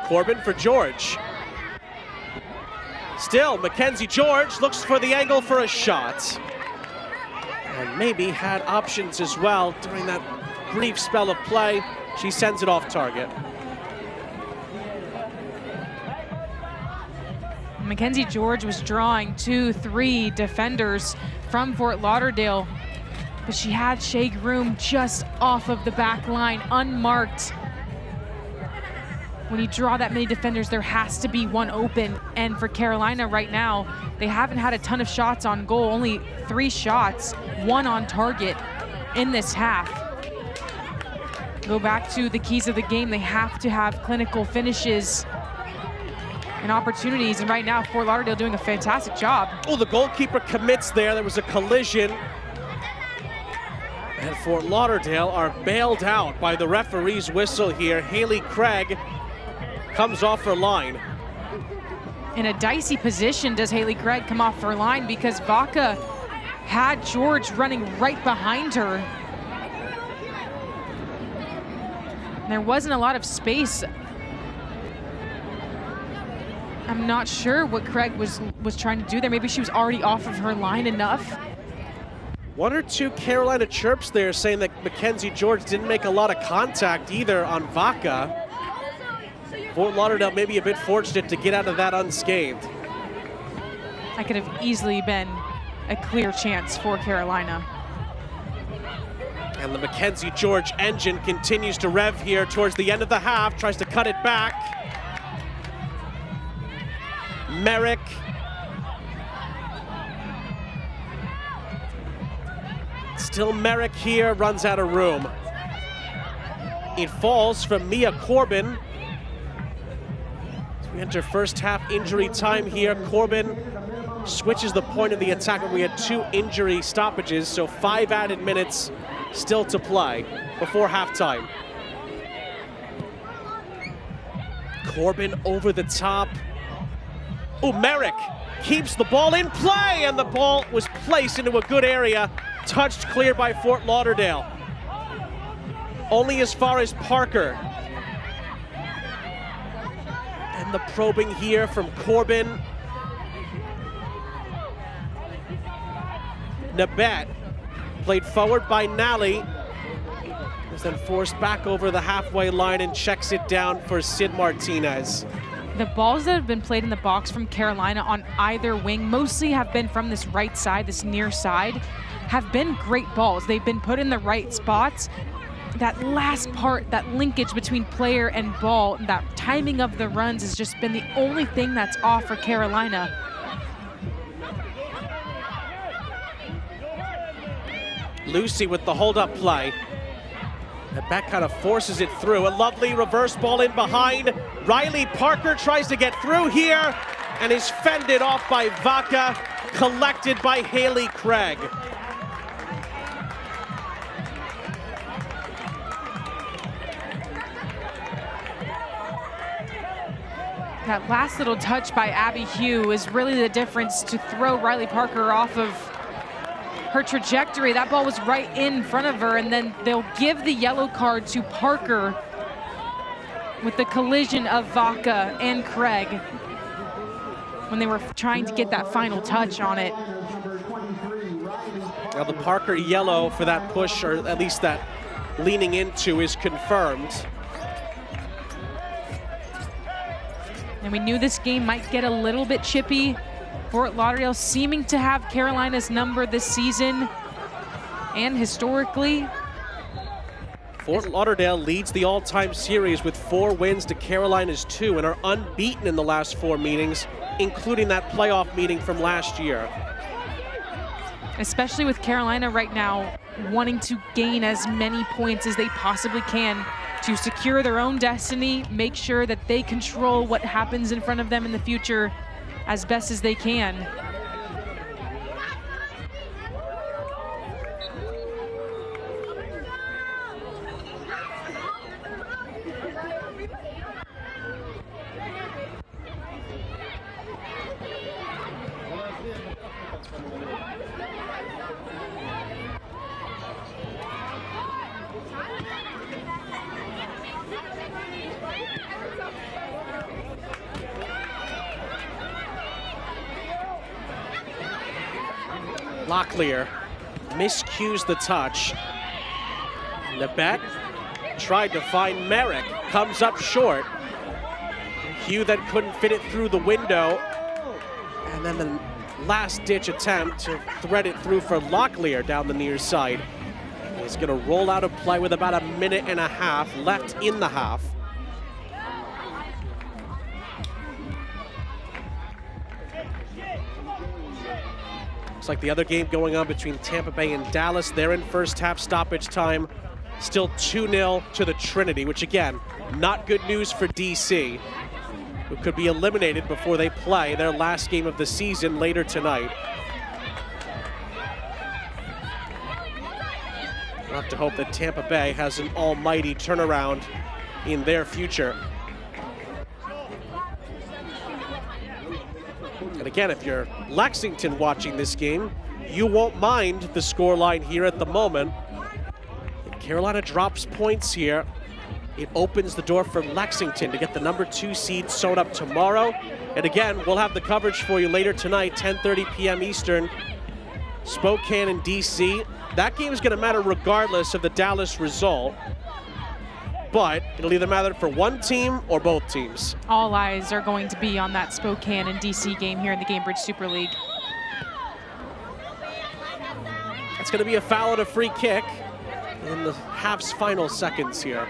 Corbin for George. Still, Mackenzie George looks for the angle for a shot. And maybe had options as well during that brief spell of play. She sends it off target. Mackenzie George was drawing 2-3 defenders from Fort Lauderdale, but she had Shea Groom just off of the back line, unmarked. When you draw that many defenders, there has to be one open. And for Carolina right now, they haven't had a ton of shots on goal, only 3 shots, 1 on target in this half. Go back to the keys of the game. They have to have clinical finishes and opportunities, and right now Fort Lauderdale doing a fantastic job. Oh, the goalkeeper commits there. There was a collision. And Fort Lauderdale are bailed out by the referee's whistle here. Haley Craig comes off her line. In a dicey position does Haley Craig come off her line, because Vaca had George running right behind her. And there wasn't a lot of space. I'm not sure what Craig was trying to do there. Maybe she was already off of her line enough. 1 or 2 Carolina chirps there saying that Mackenzie George didn't make a lot of contact either on Vaca. Fort Lauderdale maybe a bit fortunate to get out of that unscathed. That could have easily been a clear chance for Carolina. And the Mackenzie George engine continues to rev here towards the end of the half, tries to cut it back. Merrick. Still Merrick here, runs out of room. It falls from Mia Corbin. As we enter first half injury time here, Corbin switches the point of the attack, but we had 2 injury stoppages, so 5 added minutes still to play before halftime. Corbin over the top. Oh, Merrick keeps the ball in play, and the ball was placed into a good area, touched clear by Fort Lauderdale. Only as far as Parker. And the probing here from Corbin. Nabet played forward by Nally. Was then forced back over the halfway line and checks it down for Sid Martinez. The balls that have been played in the box from Carolina on either wing mostly have been from this right side, this near side, have been great balls. They've been put in the right spots. That last part, that linkage between player and ball, that timing of the runs has just been the only thing that's off for Carolina. Lucy with the hold-up play. The back kind of forces it through. A lovely reverse ball in behind. Riley Parker tries to get through here and is fended off by Vaca, collected by Haley Craig. That last little touch by Abby Hugh is really the difference to throw Riley Parker off of her trajectory. That ball was right in front of her, and then they'll give the yellow card to Parker with the collision of Vaca and Craig when they were trying to get that final touch on it. Now the Parker yellow for that push, or at least that leaning into, is confirmed. And we knew this game might get a little bit chippy. Fort Lauderdale seeming to have Carolina's number this season and historically. Fort Lauderdale leads the all-time series with 4 wins to Carolina's 2 and are unbeaten in the last 4 meetings, including that playoff meeting from last year. Especially with Carolina right now wanting to gain as many points as they possibly can to secure their own destiny, make sure that they control what happens in front of them in the future as best as they can. Locklear miscues the touch. Nabet tried to find Merrick, comes up short. Hugh then couldn't fit it through the window. And then the last-ditch attempt to thread it through for Locklear down the near side. He's going to roll out of play with about a minute and a half left in the half. Looks like the other game going on between Tampa Bay and Dallas. They're in first half stoppage time. Still 2-0 to the Trinity, which again, not good news for DC, who could be eliminated before they play their last game of the season later tonight. We'll have to hope that Tampa Bay has an almighty turnaround in their future. And again, if you're Lexington watching this game, you won't mind the scoreline here at the moment. If Carolina drops points here, it opens the door for Lexington to get the number 2 seed sewn up tomorrow. And again, we'll have the coverage for you later tonight, 10:30 p.m. Eastern. Spokane and DC. That game is going to matter regardless of the Dallas result. But it'll either matter for one team or both teams. All eyes are going to be on that Spokane and DC game here in the Gainbridge Super League. It's going to be a foul and a free kick in the half's final seconds here.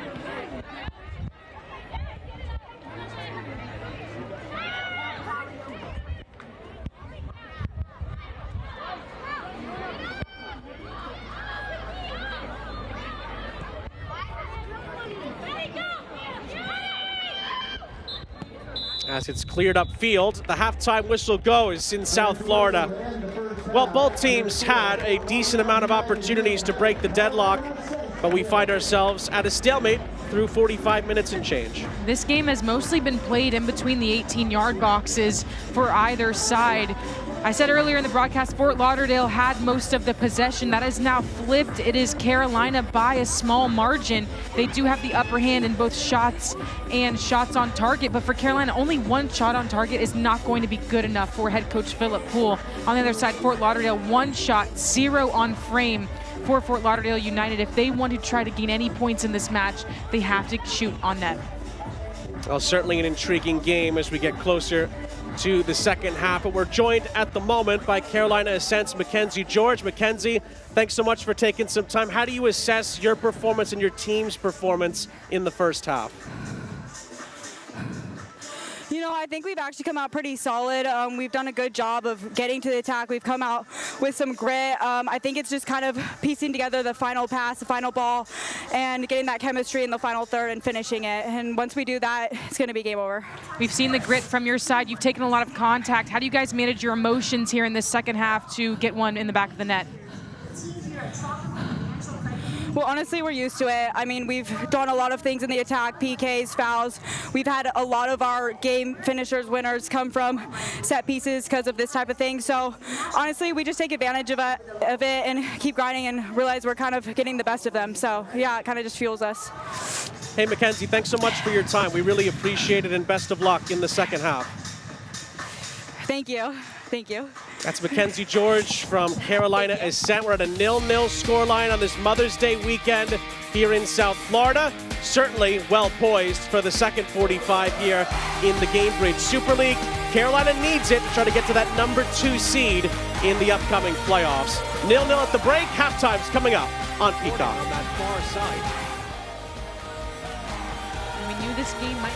As it's cleared up field, the halftime whistle goes in South Florida. Well, both teams had a decent amount of opportunities to break the deadlock, but we find ourselves at a stalemate through 45 minutes and change. This game has mostly been played in between the 18-yard boxes for either side. I said earlier in the broadcast, Fort Lauderdale had most of the possession. That is now flipped. It is Carolina by a small margin. They do have the upper hand in both shots and shots on target, but for Carolina, only one shot on target is not going to be good enough for head coach Philip Poole. On the other side, Fort Lauderdale, 1 shot, 0 on frame for Fort Lauderdale United. If they want to try to gain any points in this match, they have to shoot on net. Well, certainly an intriguing game as we get closer to the second half, but we're joined at the moment by Carolina Ascent's Mackenzie George. Mackenzie, thanks so much for taking some time. How do you assess your performance and your team's performance in the first half? You know, I think we've actually come out pretty solid. We've done a good job of getting to the attack. We've come out with some grit. I think it's just kind of piecing together the final pass, the final ball, and getting that chemistry in the final third and finishing it. And once we do that, it's going to be game over. We've seen the grit from your side. You've taken a lot of contact. How do you guys manage your emotions here in this second half to get one in the back of the net? Well, honestly, we're used to it. I mean, we've done a lot of things in the attack, PKs, fouls. We've had a lot of our game finishers, winners come from set pieces because of this type of thing. So honestly, we just take advantage of it and keep grinding and realize we're kind of getting the best of them. So yeah, it kind of just fuels us. Hey, Mackenzie, thanks so much for your time. We really appreciate it, and best of luck in the second half. Thank you. Thank you. That's Mackenzie George from Carolina Ascent. We're at a 0-0 scoreline on this Mother's Day weekend here in South Florida. Certainly well poised for the second 45 here in the Gainbridge Super League. Carolina needs it to try to get to that number 2 seed in the upcoming playoffs. 0-0 at the break. Halftime's coming up on Peacock. On that far side. And we knew this game might...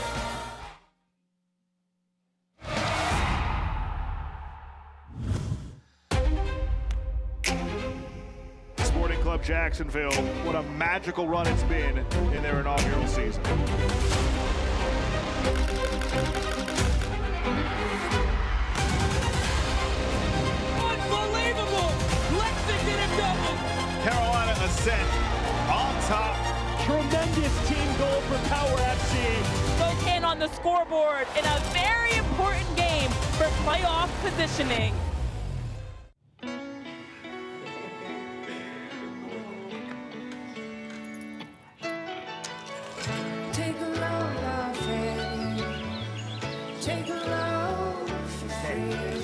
Club Jacksonville, what a magical run it's been in their inaugural season. Unbelievable! Lexington have doubled! Carolina Ascent on top. Tremendous team goal for Power FC. Spokane on the scoreboard in a very important game for playoff positioning.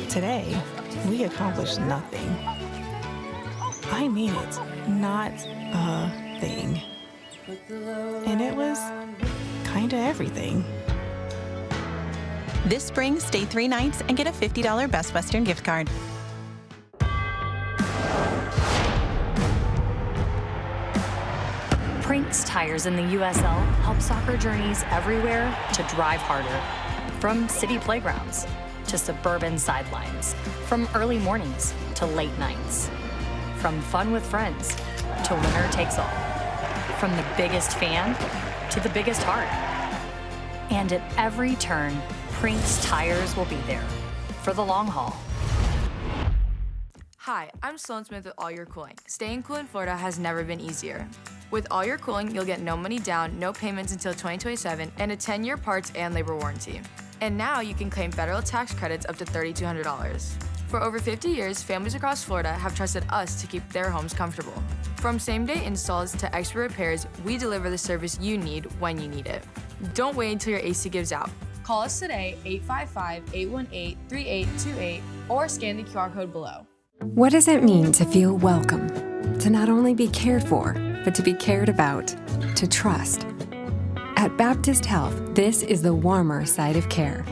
Today, we accomplished nothing. I mean it, not a thing. And it was kinda everything. This spring, stay 3 nights and get a $50 Best Western gift card. Prinks Tires in the USL help soccer journeys everywhere to drive harder. From city playgrounds to suburban sidelines, from early mornings to late nights, from fun with friends to winner takes all, from the biggest fan to the biggest heart. And at every turn, Prinks Tires will be there for the long haul. Hi, I'm Sloan Smith with All Your Cooling. Staying cool in Florida has never been easier. With All Your Cooling, you'll get no money down, no payments until 2027, and a 10-year parts and labor warranty. And now you can claim federal tax credits up to $3,200. For over 50 years, families across Florida have trusted us to keep their homes comfortable. From same-day installs to expert repairs, we deliver the service you need when you need it. Don't wait until your AC gives out. Call us today, 855-818-3828, or scan the QR code below. What does it mean to feel welcome? To not only be cared for, but to be cared about, to trust. At Baptist Health, this is the warmer side of care.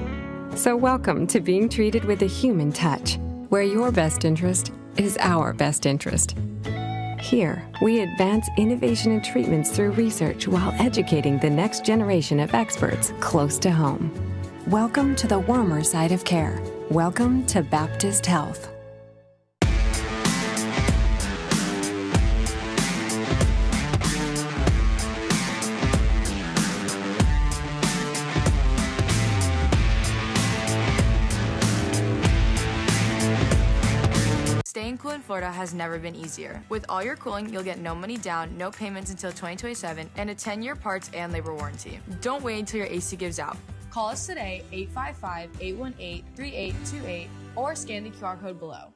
So welcome to being treated with a human touch, where your best interest is our best interest. Here, we advance innovation and treatments through research while educating the next generation of experts close to home. Welcome to the warmer side of care. Welcome to Baptist Health. Staying cool in Florida has never been easier. With All Your Cooling, you'll get no money down, no payments until 2027, and a 10-year parts and labor warranty. Don't wait until your AC gives out. Call us today, 855-818-3828, or scan the QR code below.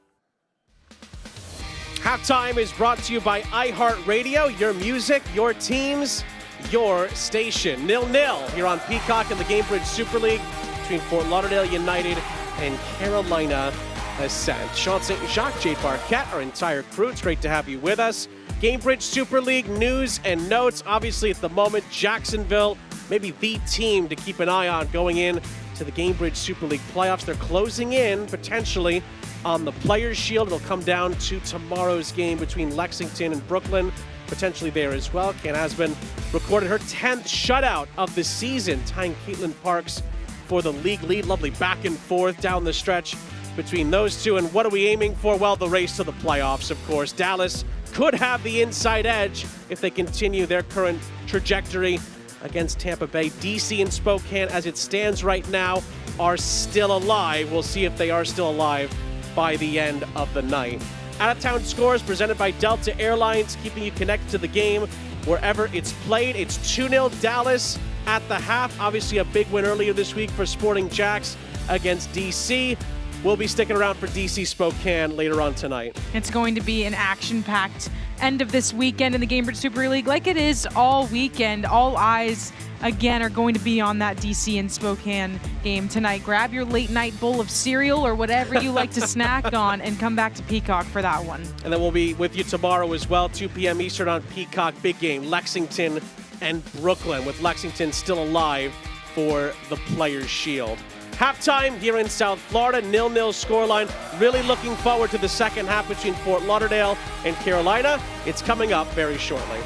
Halftime is brought to you by iHeartRadio. Your music, your teams, your station. 0-0 here on Peacock in the Gainbridge Super League between Fort Lauderdale United and Carolina Ascent. Sean St. Jacques, Jade Barquette, our entire crew. It's great to have you with us. Gainbridge Super League news and notes. Obviously, at the moment, Jacksonville, maybe the team to keep an eye on going in to the Gainbridge Super League playoffs. They're closing in potentially on the Players' Shield. It'll come down to tomorrow's game between Lexington and Brooklyn, potentially there as well. Ken has been recorded her 10th shutout of the season, tying Caitlin Parks for the league lead. Lovely back and forth down the stretch between those two. And what are we aiming for? Well, the race to the playoffs, of course. Dallas could have the inside edge if they continue their current trajectory against Tampa Bay. DC and Spokane, as it stands right now, are still alive. We'll see if they are still alive by the end of the night. Out-of-town scores presented by Delta Airlines, keeping you connected to the game wherever it's played. It's 2-0 Dallas at the half. Obviously a big win earlier this week for Sporting Jacks against DC. We'll be sticking around for DC Spokane later on tonight. It's going to be an action-packed end of this weekend in the Gainbridge Super League, like it is all weekend. All eyes, again, are going to be on that DC and Spokane game tonight. Grab your late-night bowl of cereal or whatever you like to snack on and come back to Peacock for that one. And then we'll be with you tomorrow as well, 2 p.m. Eastern on Peacock. Big game, Lexington and Brooklyn, with Lexington still alive for the Players' Shield. Halftime here in South Florida, 0-0 scoreline. Really looking forward to the second half between Fort Lauderdale and Carolina. It's coming up very shortly.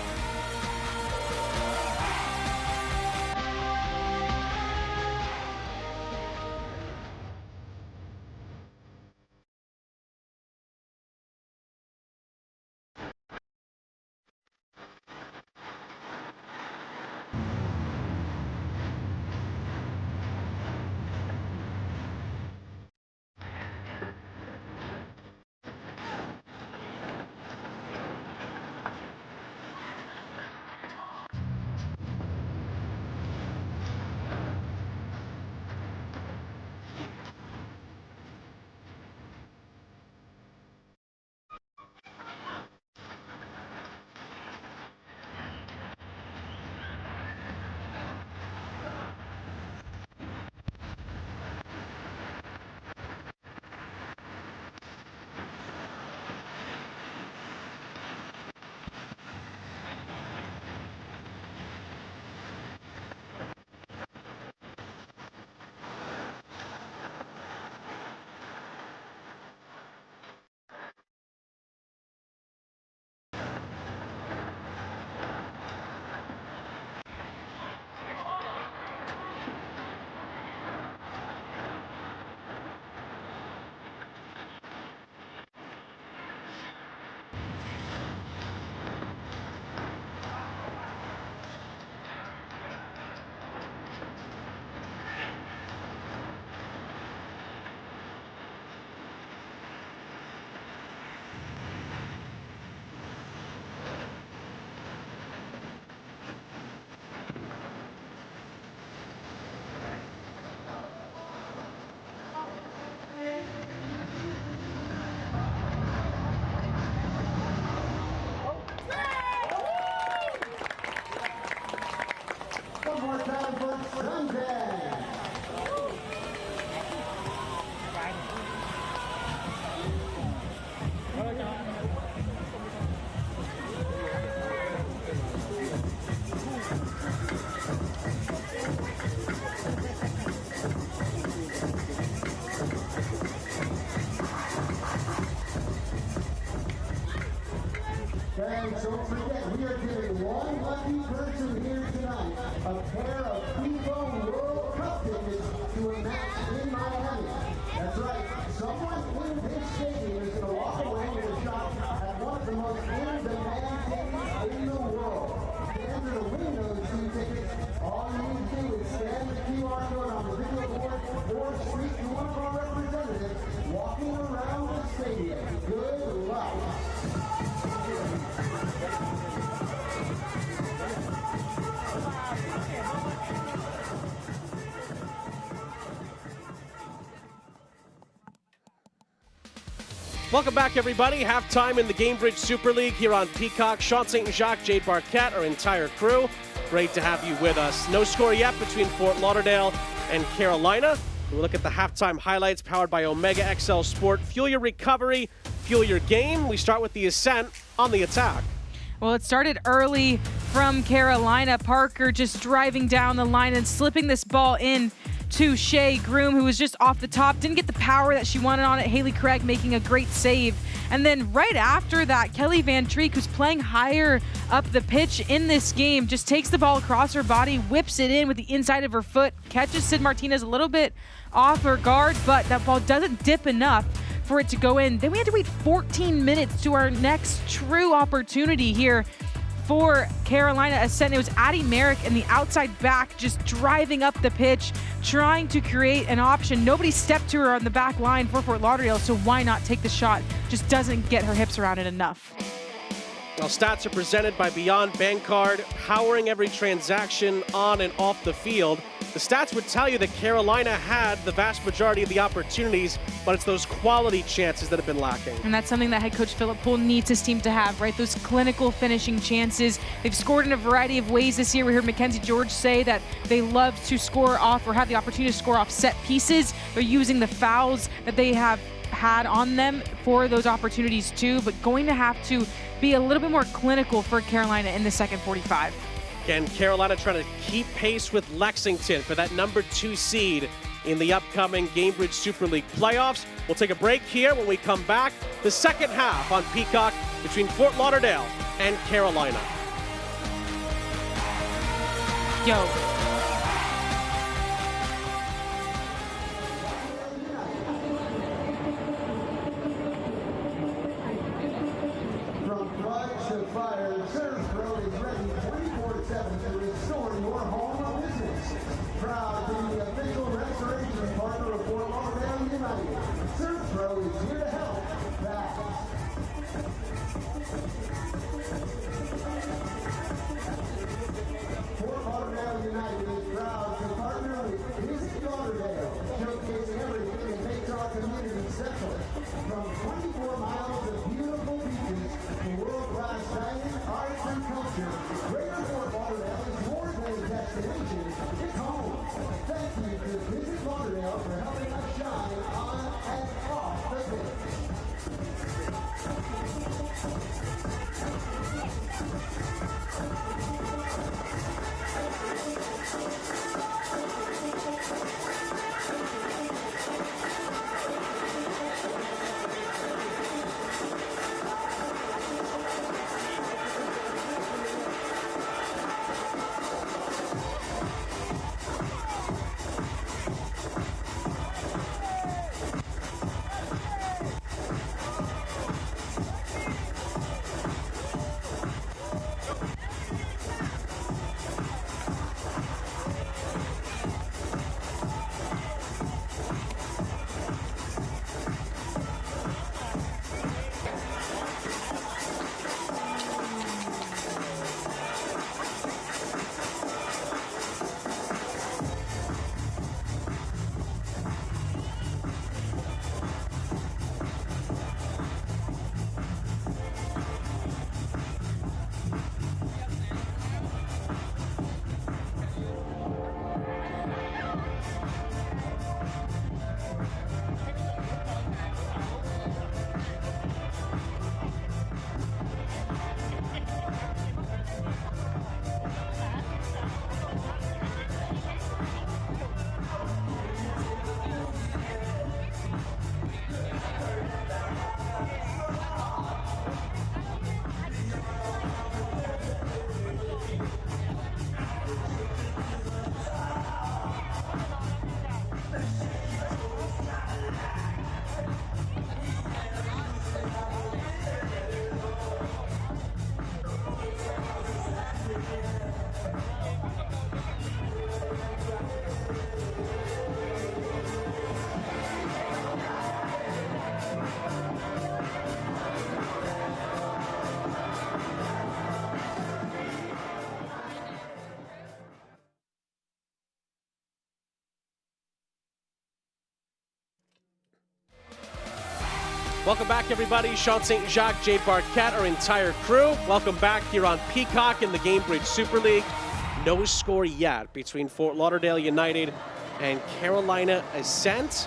Welcome back, everybody. Halftime in the Gainbridge Super League here on Peacock. Sean St. Jacques, Jade Barquette, our entire crew. Great to have you with us. No score yet between Fort Lauderdale and Carolina. We'll look at the halftime highlights powered by Omega XL Sport. Fuel your recovery, fuel your game. We start with the Ascent on the attack. Well, it started early from Carolina. Parker just driving down the line and slipping this ball in to Shea Groom, who was just off the top. Didn't get the power that she wanted on it. Haley Craig making a great save. And then right after that, Kelly Van Treek, who's playing higher up the pitch in this game, just takes the ball across her body, whips it in with the inside of her foot, catches Sid Martinez a little bit off her guard, but that ball doesn't dip enough for it to go in. Then we had to wait 14 minutes to our next true opportunity here for Carolina Ascent. It was Addie Merrick in the outside back, just driving up the pitch, trying to create an option. Nobody stepped to her on the back line for Fort Lauderdale, so why not take the shot? Just doesn't get her hips around it enough. Well, stats are presented by Beyond Bankcard, powering every transaction on and off the field. The stats would tell you that Carolina had the vast majority of the opportunities, but it's those quality chances that have been lacking. And that's something that head coach Philip Poole needs his team to have, right? Those clinical finishing chances. They've scored in a variety of ways this year. We heard Mackenzie George say that they love to score off or have the opportunity to score off set pieces. They're using the fouls that they have had on them for those opportunities too, but going to have to be a little bit more clinical for Carolina in the second 45. Again, Carolina trying to keep pace with Lexington for that number 2 seed in the upcoming Gainbridge Super League playoffs. We'll take a break here. When we come back, the second half on Peacock between Fort Lauderdale and Carolina. Yo. Fire, Serve Pro is ready 24/7 to restore your home or business. Proud to be the official restoration partner of Fort Lauderdale United. Serve Pro is here to help. Fort Lauderdale United. Welcome back, everybody. Sean St. Jacques, Jade Barquette, our entire crew. Welcome back here on Peacock in the Gainbridge Super League. No score yet between Fort Lauderdale United and Carolina Ascent.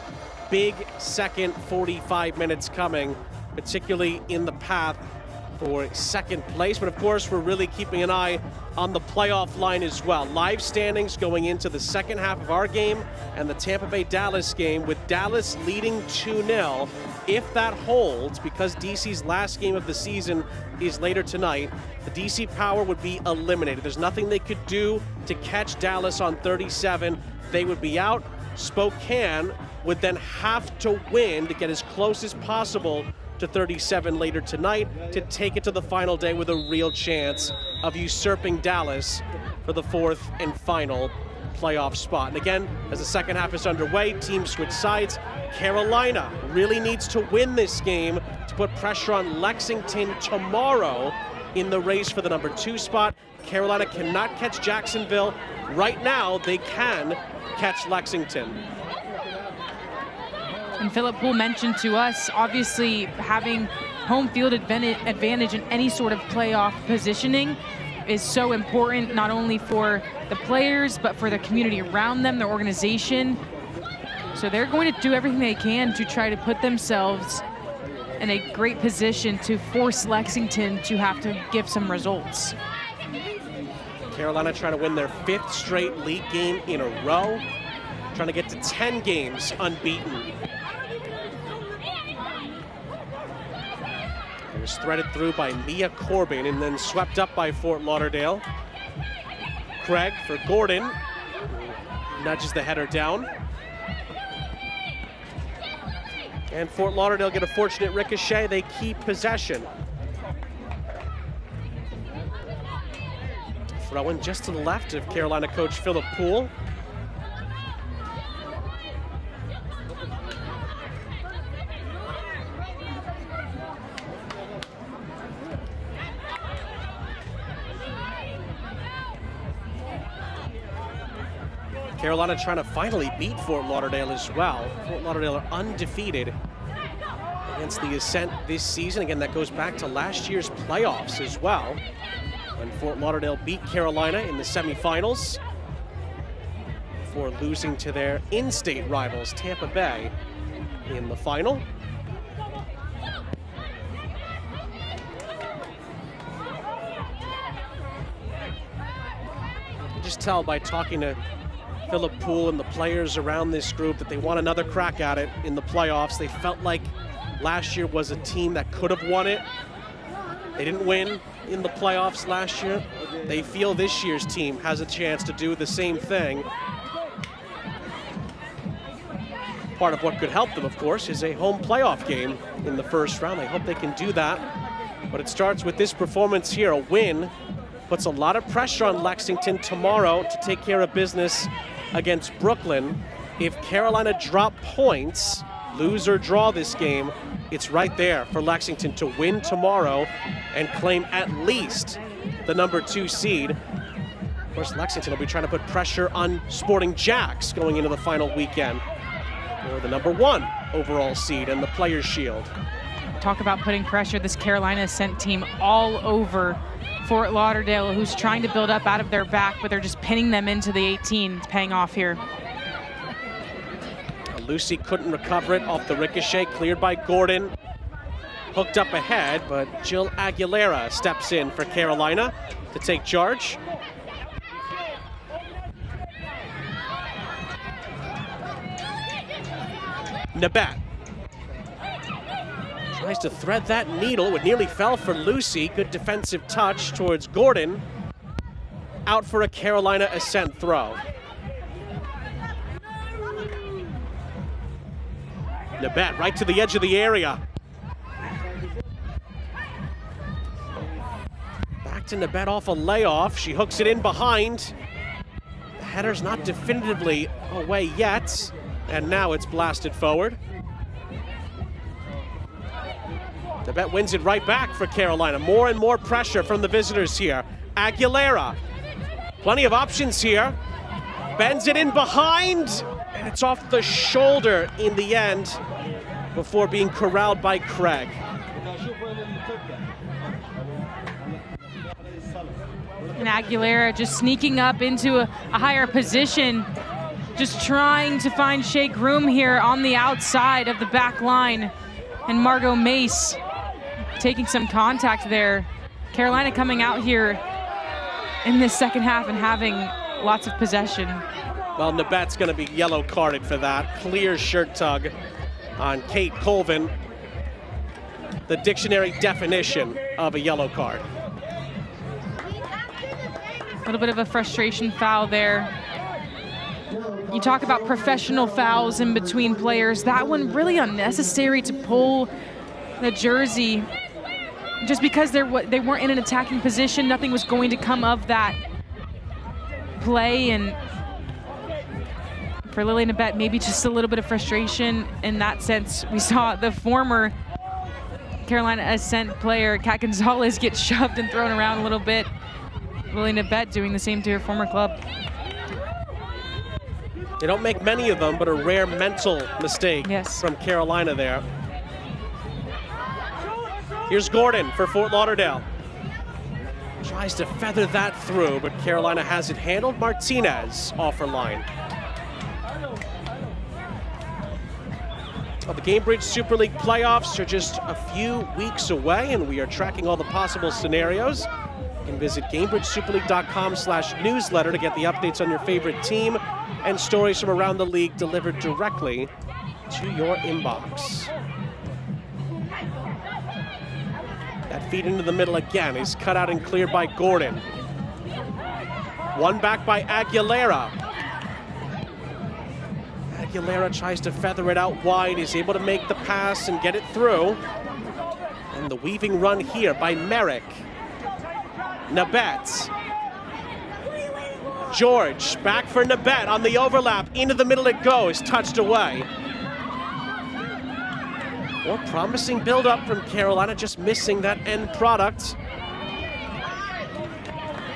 Big second 45 minutes coming, particularly in the path for second place. But of course, we're really keeping an eye on the playoff line as well. Live standings going into the second half of our game and the Tampa Bay-Dallas game, with Dallas leading 2-0. If that holds, because DC's last game of the season is later tonight, the DC Power would be eliminated. There's nothing they could do to catch Dallas on 37. They would be out. Spokane would then have to win to get as close as possible to 37 later tonight to take it to the final day with a real chance of usurping Dallas for the fourth and final playoff spot. And again, as the second half is underway, teams switch sides. Carolina really needs to win this game to put pressure on Lexington tomorrow in the race for the number 2 spot. Carolina cannot catch Jacksonville. Right now, they can catch Lexington. And Philip Poole mentioned to us, obviously having home field advantage in any sort of playoff positioning is so important, not only for the players, but for the community around them, their organization. So they're going to do everything they can to try to put themselves in a great position to force Lexington to have to give some results. Carolina trying to win their 5th straight league game in a row, trying to get to 10 games unbeaten. It was threaded through by Mia Corbin and then swept up by Fort Lauderdale. Craig for Gordon, nudges the header down. And Fort Lauderdale get a fortunate ricochet. They keep possession. Throw-in just to the left of Carolina coach Philip Poole. Carolina trying to finally beat Fort Lauderdale as well. Fort Lauderdale are undefeated against the Ascent this season. Again, that goes back to last year's playoffs as well, when Fort Lauderdale beat Carolina in the semifinals before losing to their in-state rivals, Tampa Bay, in the final. You just tell by talking to Philip Poole and the players around this group that they want another crack at it in the playoffs. They felt like last year was a team that could have won it. They didn't win in the playoffs last year. They feel this year's team has a chance to do the same thing. Part of what could help them, of course, is a home playoff game in the first round. They hope they can do that. But it starts with this performance here. A win puts a lot of pressure on Lexington tomorrow to take care of business against Brooklyn. If Carolina drop points, lose or draw this game, it's right there for Lexington to win tomorrow and claim at least the number 2 seed. Of course, Lexington will be trying to put pressure on Sporting Jacks going into the final weekend for the number 1 overall seed and the Players' Shield. Talk about putting pressure, this Carolina Ascent team all over Fort Lauderdale, who's trying to build up out of their back, but they're just pinning them into the 18. It's paying off here. Lucy couldn't recover it off the ricochet, cleared by Gordon. Hooked up ahead, but Jill Aguilera steps in for Carolina to take charge. Nabat tries to thread that needle. It nearly fell for Lucy. Good defensive touch towards Gordon. Out for a Carolina Ascent throw. Nabat right to the edge of the area. Back to Nabat off a layoff. She hooks it in behind. The header's not definitively away yet. And now it's blasted forward. Nabat wins it right back for Carolina. More and more pressure from the visitors here. Aguilera, plenty of options here. Bends it in behind, and it's off the shoulder in the end. before being corralled by Craig. And Aguilera just sneaking up into a higher position, just trying to find shake room here on the outside of the back line. And Margot Mace taking some contact there. Carolina coming out here in this second half and having lots of possession. Well, Nabet's going to be yellow carded for that. Clear shirt tug on Kate Colvin. The dictionary definition of a yellow card. A little bit of a frustration foul there. You talk about professional fouls in between players. That one really unnecessary to pull the jersey. Just because they weren't in an attacking position, nothing was going to come of that play. And for Lily Nabet, maybe just a little bit of frustration in that sense. We saw the former Carolina Ascent player, Kat Gonzalez, get shoved and thrown around a little bit. Lily Nabet doing the same to her former club. They don't make many of them, but a rare mental mistake from Carolina there. Here's Gordon for Fort Lauderdale. Tries to feather that through, but Carolina has it handled. Martinez off her line. Well, the Gainbridge Super League playoffs are just a few weeks away, and we are tracking all the possible scenarios. You can visit GainbridgeSuperLeague.com/newsletter to get the updates on your favorite team and stories from around the league delivered directly to your inbox. That feed into the middle again is cut out and cleared by Gordon. One back by Aguilera. Aguilera tries to feather it out wide. He's able to make the pass and get it through. And the weaving run here by Merrick. Nabet. George back for Nabet on the overlap. Into the middle it goes, touched away. More promising build-up from Carolina, just missing that end product.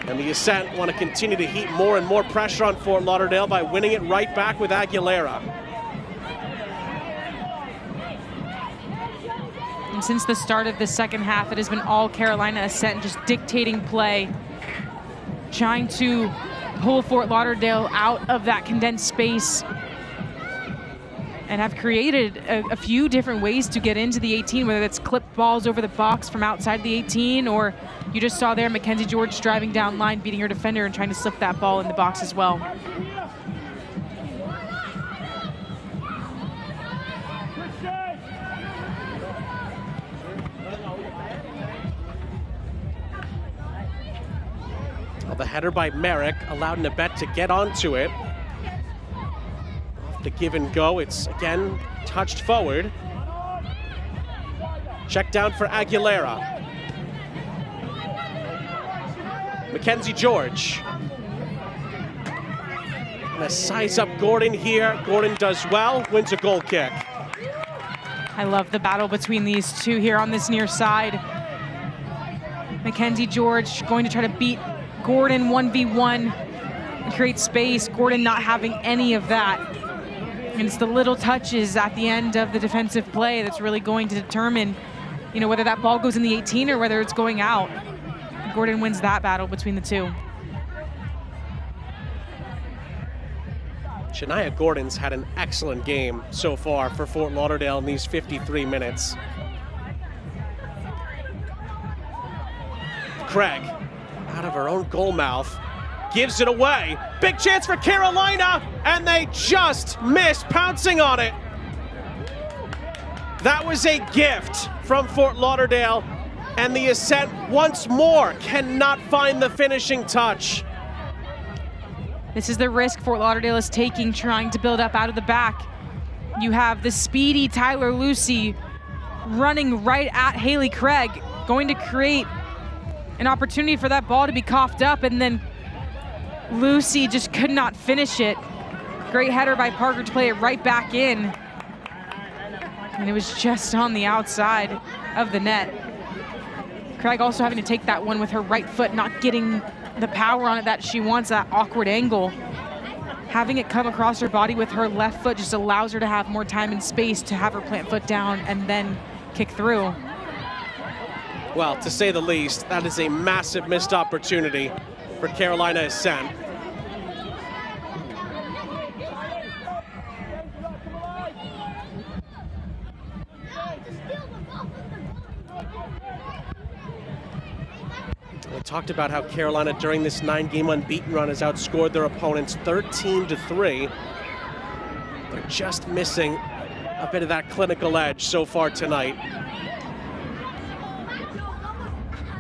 And the Ascent want to continue to heap more and more pressure on Fort Lauderdale by winning it right back with Aguilera. And since the start of the second half, it has been all Carolina Ascent just dictating play, trying to pull Fort Lauderdale out of that condensed space, and have created a few different ways to get into the 18, whether that's clipped balls over the box from outside the 18, or you just saw there Mackenzie George driving down line, beating her defender and trying to slip that ball in the box as well. Well, the header by Merrick allowed Nabet to get onto it. The give and go, it's again touched forward. Check down for Aguilera. Mackenzie George. Gonna size up Gordon here. Gordon does well, wins a goal kick. I love the battle between these two here on this near side. Mackenzie George going to try to beat Gordon 1v1 and create space. Gordon not having any of that. And it's the little touches at the end of the defensive play that's really going to determine, whether that ball goes in the 18 or whether it's going out. Gordon wins that battle between the two. Shania Gordon's had an excellent game so far for Fort Lauderdale in these 53 minutes. Craig, out of her own goal mouth, gives it away. Big chance for Carolina, and they just miss pouncing on it. That was a gift from Fort Lauderdale, and the Ascent once more cannot find the finishing touch. This is the risk Fort Lauderdale is taking, trying to build up out of the back. You have the speedy Tyler Lucy running right at Haley Craig, going to create an opportunity for that ball to be coughed up, and then Lucy just could not finish it. Great header by Parker to play it right back in. And it was just on the outside of the net. Craig also having to take that one with her right foot, not getting the power on it that she wants, that awkward angle. having it come across her body with her left foot just allows her to have more time and space to have her plant foot down and then kick through. Well, to say the least, that is a massive missed opportunity for Carolina Ascent. We talked about how Carolina during this 9-game unbeaten run has outscored their opponents 13-3. They're just missing a bit of that clinical edge so far tonight.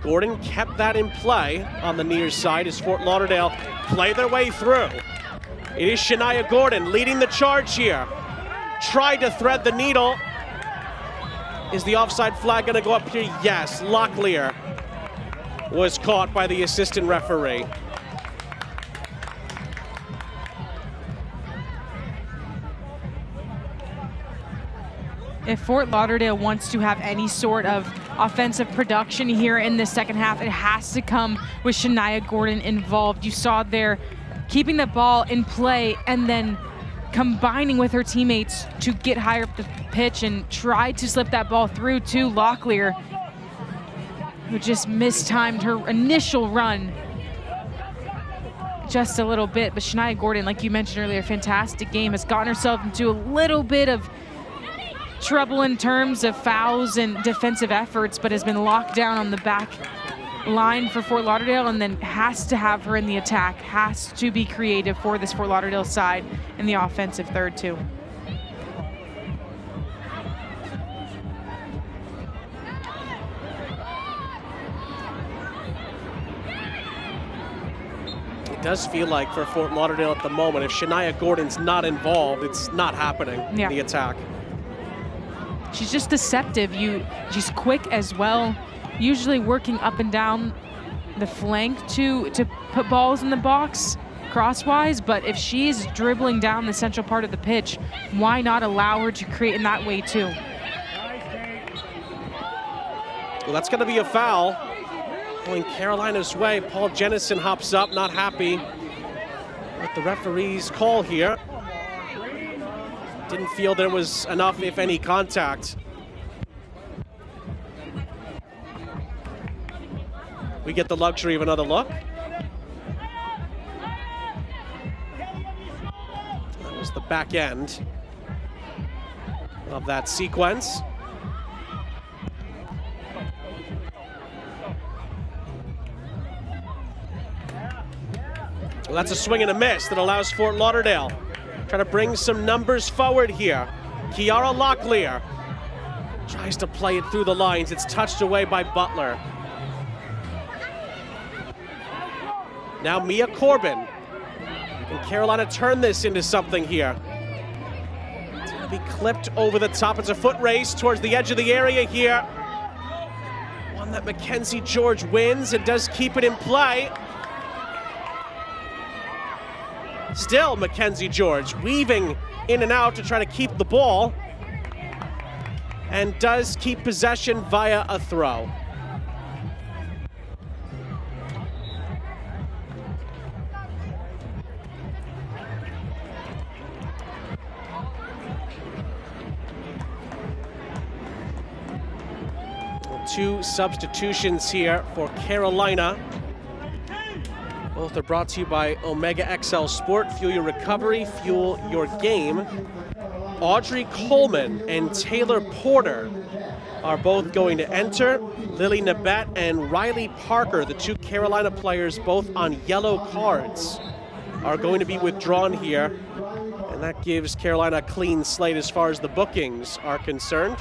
Gordon kept that in play on the near side as Fort Lauderdale play their way through. It is Shania Gordon leading the charge here. Tried to thread the needle. Is the offside flag going to go up here? Yes, Locklear was caught by the assistant referee. If Fort Lauderdale wants to have any sort of offensive production here in the second half, it has to come with Shania Gordon involved. You saw there keeping the ball in play and then combining with her teammates to get higher up the pitch and try to slip that ball through to Locklear, who just mistimed her initial run just a little bit. But Shania Gordon, like you mentioned earlier, fantastic game, has gotten herself into a little bit of trouble in terms of fouls and defensive efforts, but has been locked down on the back line for Fort Lauderdale, and then has to have her in the attack, has to be creative for this Fort Lauderdale side in the offensive third too. It does feel like for Fort Lauderdale at the moment, if Shania Gordon's not involved, it's not happening in the attack. She's just deceptive. She's quick as well, usually working up and down the flank to put balls in the box crosswise, but if she's dribbling down the central part of the pitch, why not allow her to create in that way too? Well, that's going to be a foul going Carolina's way. Paul Jennison hops up, not happy with the referee's call here. Didn't feel there was enough, if any, contact. We get the luxury of another look. That was the back end of that sequence. Well, that's a swing and a miss that allows Fort Lauderdale trying to bring some numbers forward here. Kiara Locklear tries to play it through the lines. It's touched away by Butler. Now Mia Corbin. Can Carolina turn this into something here? It's going to be clipped over the top. It's a foot race towards the edge of the area here. One that Mackenzie George wins and does keep it in play. Still Mackenzie George weaving in and out to try to keep the ball, and does keep possession via a throw. Two substitutions here for Carolina. Both are brought to you by Omega XL Sport. Fuel your recovery, fuel your game. Audrey Coleman and Taylor Porter are both going to enter. Lily Nabet and Riley Parker, the two Carolina players, both on yellow cards, are going to be withdrawn here. And that gives Carolina a clean slate as far as the bookings are concerned.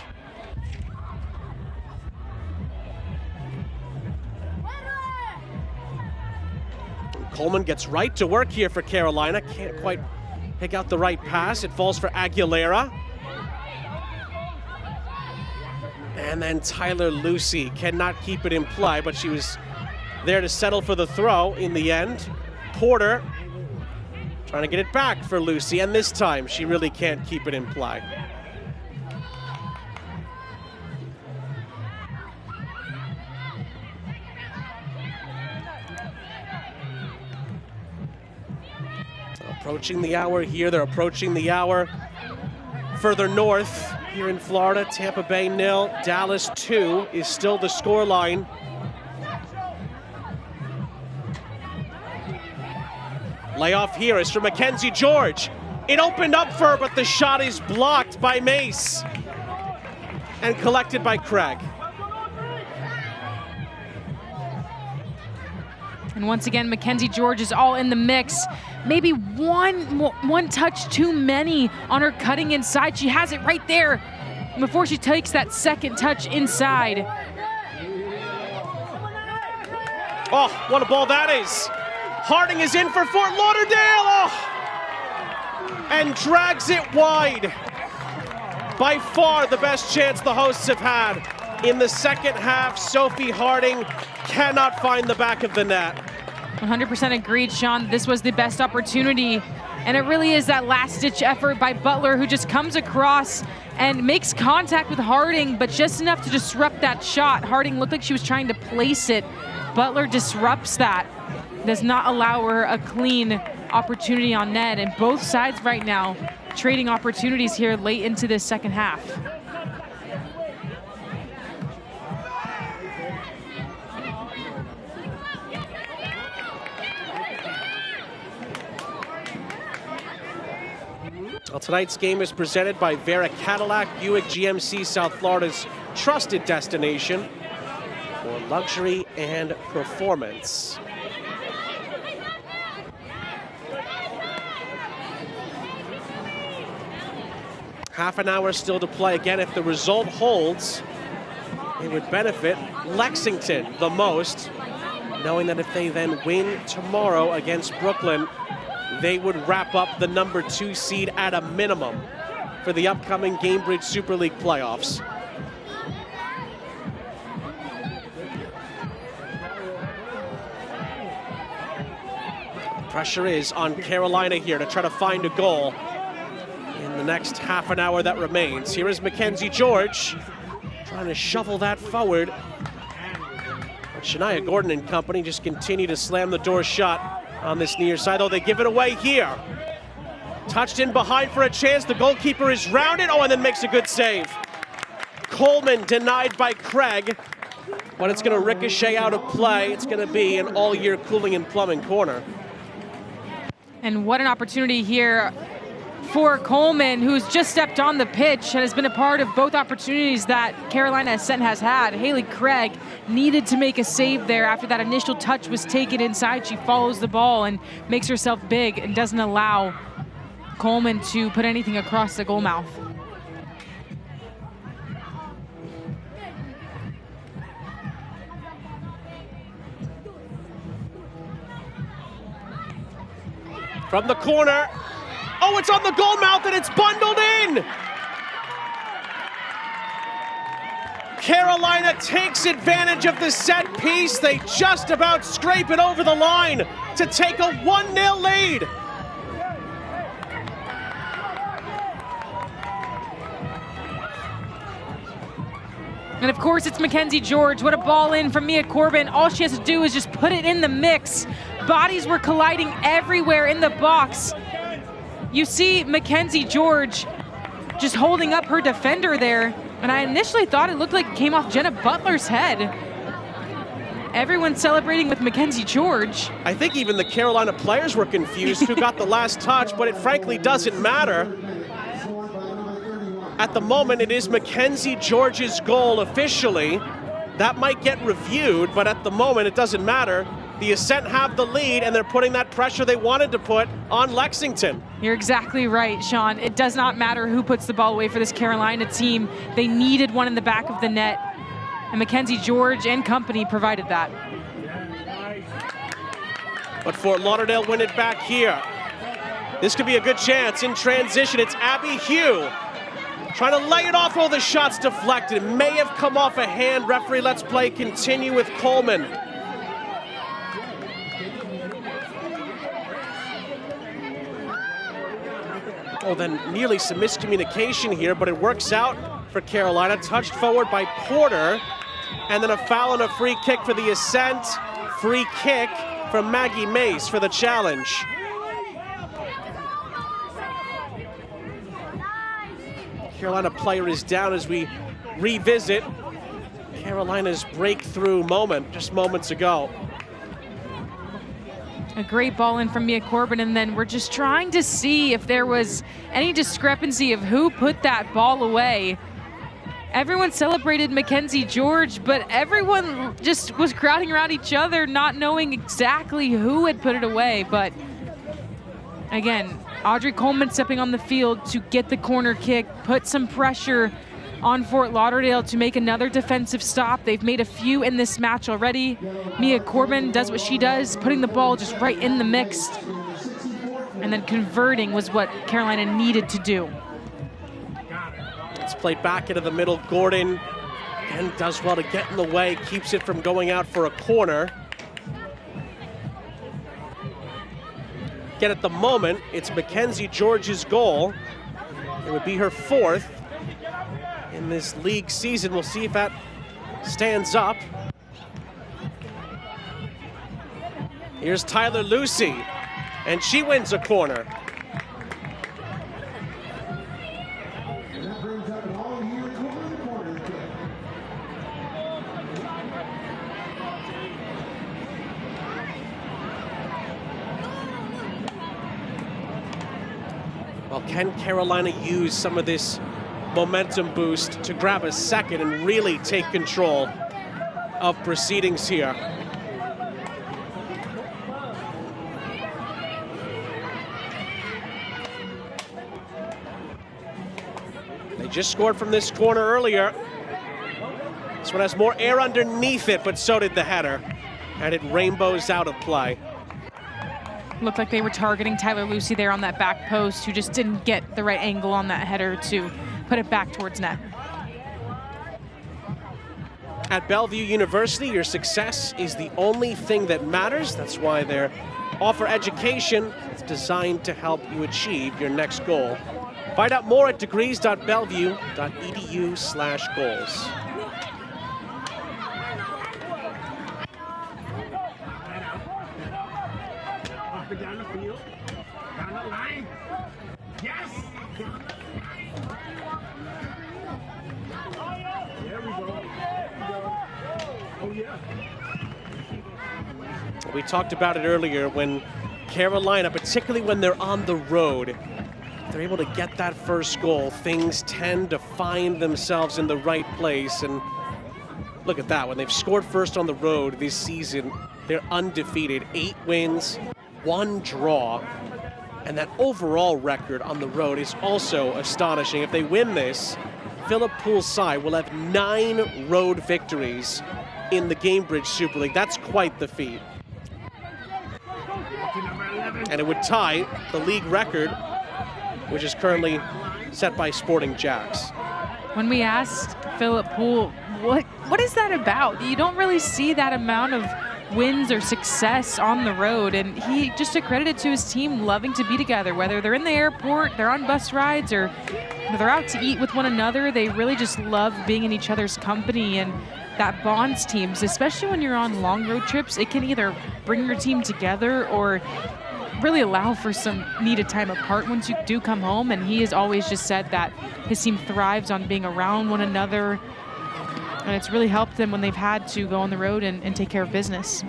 Coleman gets right to work here for Carolina. Can't quite pick out the right pass. It falls for Aguilera. And then Tyler Lucy cannot keep it in play, but she was there to settle for the throw in the end. Porter trying to get it back for Lucy, and this time she really can't keep it in play. Approaching the hour here. They're approaching the hour further north here in Florida. Tampa Bay 0, Dallas 2 is still the scoreline. Layoff here is for Mackenzie George. It opened up for her, but the shot is blocked by Mace and collected by Craig. And once again, Mackenzie George is all in the mix. Maybe one touch too many on her cutting inside. She has it right there before she takes that second touch inside. Oh, what a ball that is. Harding is in for Fort Lauderdale. Oh, and drags it wide. By far the best chance the hosts have had. In the second half, Sophie Harding cannot find the back of the net. 100% agreed, Sean. This was the best opportunity. And it really is that last-ditch effort by Butler, who just comes across and makes contact with Harding, but just enough to disrupt that shot. Harding looked like she was trying to place it. Butler disrupts that. Does not allow her a clean opportunity on net. And both sides right now trading opportunities here late into this second half. Well, tonight's game is presented by Vera Cadillac, Buick GMC, South Florida's trusted destination for luxury and performance. Half an hour still to play. Again, if the result holds, it would benefit Lexington the most, knowing that if they then win tomorrow against Brooklyn, they would wrap up the number 2 seed at a minimum for the upcoming Gainbridge Super League playoffs. Pressure is on Carolina here to try to find a goal in the next half an hour that remains. Here is Mackenzie George trying to shovel that forward. But Shania Gordon and company just continue to slam the door shut on this near side, though they give it away here. Touched in behind for a chance. The goalkeeper is rounded. Oh, and then makes a good save. Coleman denied by Craig, but it's going to ricochet out of play. It's going to be an all-year cooling and plumbing corner. And what an opportunity here for Coleman, who's just stepped on the pitch and has been a part of both opportunities that Carolina Ascent has had. Haley Craig needed to make a save there after that initial touch was taken inside. She follows the ball and makes herself big and doesn't allow Coleman to put anything across the goal mouth. From the corner. Oh, it's on the goal mouth and it's bundled in. Carolina takes advantage of the set piece. They just about scrape it over the line to take a 1-0 lead. And of course, it's Mackenzie George. What a ball in from Mia Corbin. All she has to do is just put it in the mix. Bodies were colliding everywhere in the box. You see Mackenzie George just holding up her defender there. And I initially thought it looked like it came off Jenna Butler's head. Everyone celebrating with Mackenzie George. I think even the Carolina players were confused who got the last touch, but it frankly doesn't matter. At the moment, it is Mackenzie George's goal officially. That might get reviewed, but at the moment, it doesn't matter. The Ascent have the lead, and they're putting that pressure they wanted to put on Lexington. You're exactly right, Sean. It does not matter who puts the ball away for this Carolina team. They needed one in the back of the net, and Mackenzie George and company provided that. But Fort Lauderdale win it back here. This could be a good chance in transition. It's Abby Hugh trying to lay it off. Oh, the shot's deflected. It may have come off a hand. Referee lets play continue with Coleman. Oh, then nearly some miscommunication here, but it works out for Carolina. Touched forward by Porter, and then a foul and a free kick for the Ascent. Free kick from Maggie Mace for the challenge. Carolina player is down as we revisit Carolina's breakthrough moment just moments ago. A great ball in from Mia Corbin, and then we're just trying to see if there was any discrepancy of who put that ball away. Everyone celebrated Mackenzie George, but everyone just was crowding around each other, not knowing exactly who had put it away. But again, Audrey Coleman stepping on the field to get the corner kick, put some pressure on Fort Lauderdale to make another defensive stop. They've made a few in this match already. Mia Corbin does what she does, putting the ball just right in the mix. And then converting was what Carolina needed to do. It's played back into the middle. Gordon again does well to get in the way, keeps it from going out for a corner. Again, at the moment, it's Mackenzie George's goal. It would be her 4th in this league season. We'll see if that stands up. Here's Tyler Lucy, and she wins a corner. Well, can Carolina use some of this momentum boost to grab a second and really take control of proceedings here? They just scored from this corner earlier. This one has more air underneath it, but so did the header, and it rainbows out of play. Looked like they were targeting Tyler Lucy there on that back post, who just didn't get the right angle on that header to put it back towards net. At Bellevue University, your success is the only thing that matters. That's why they offer education that's designed to help you achieve your next goal. Find out more at degrees.bellevue.edu/goals. Down the field, down the line. Yes! There we go. Oh, yeah. We talked about it earlier when Carolina, particularly when they're on the road, they're able to get that first goal. Things tend to find themselves in the right place. And look at that. When they've scored first on the road this season, they're undefeated. 8 wins. 1 draw, and that overall record on the road is also astonishing. If they win this, Philip Poole's side will have 9 road victories in the Gainbridge Super League. That's quite the feat. And it would tie the league record, which is currently set by Sporting Jacks. When we asked Philip Poole, what is that about? You don't really see that amount of wins or success on the road, and he just accredited to his team loving to be together, whether they're in the airport, they're on bus rides, or they're out to eat with one another. They really just love being in each other's company, and that bonds teams, especially when you're on long road trips. It can either bring your team together or really allow for some needed time apart once you do come home, and he has always just said that his team thrives on being around one another. And it's really helped them when they've had to go on the road and take care of business.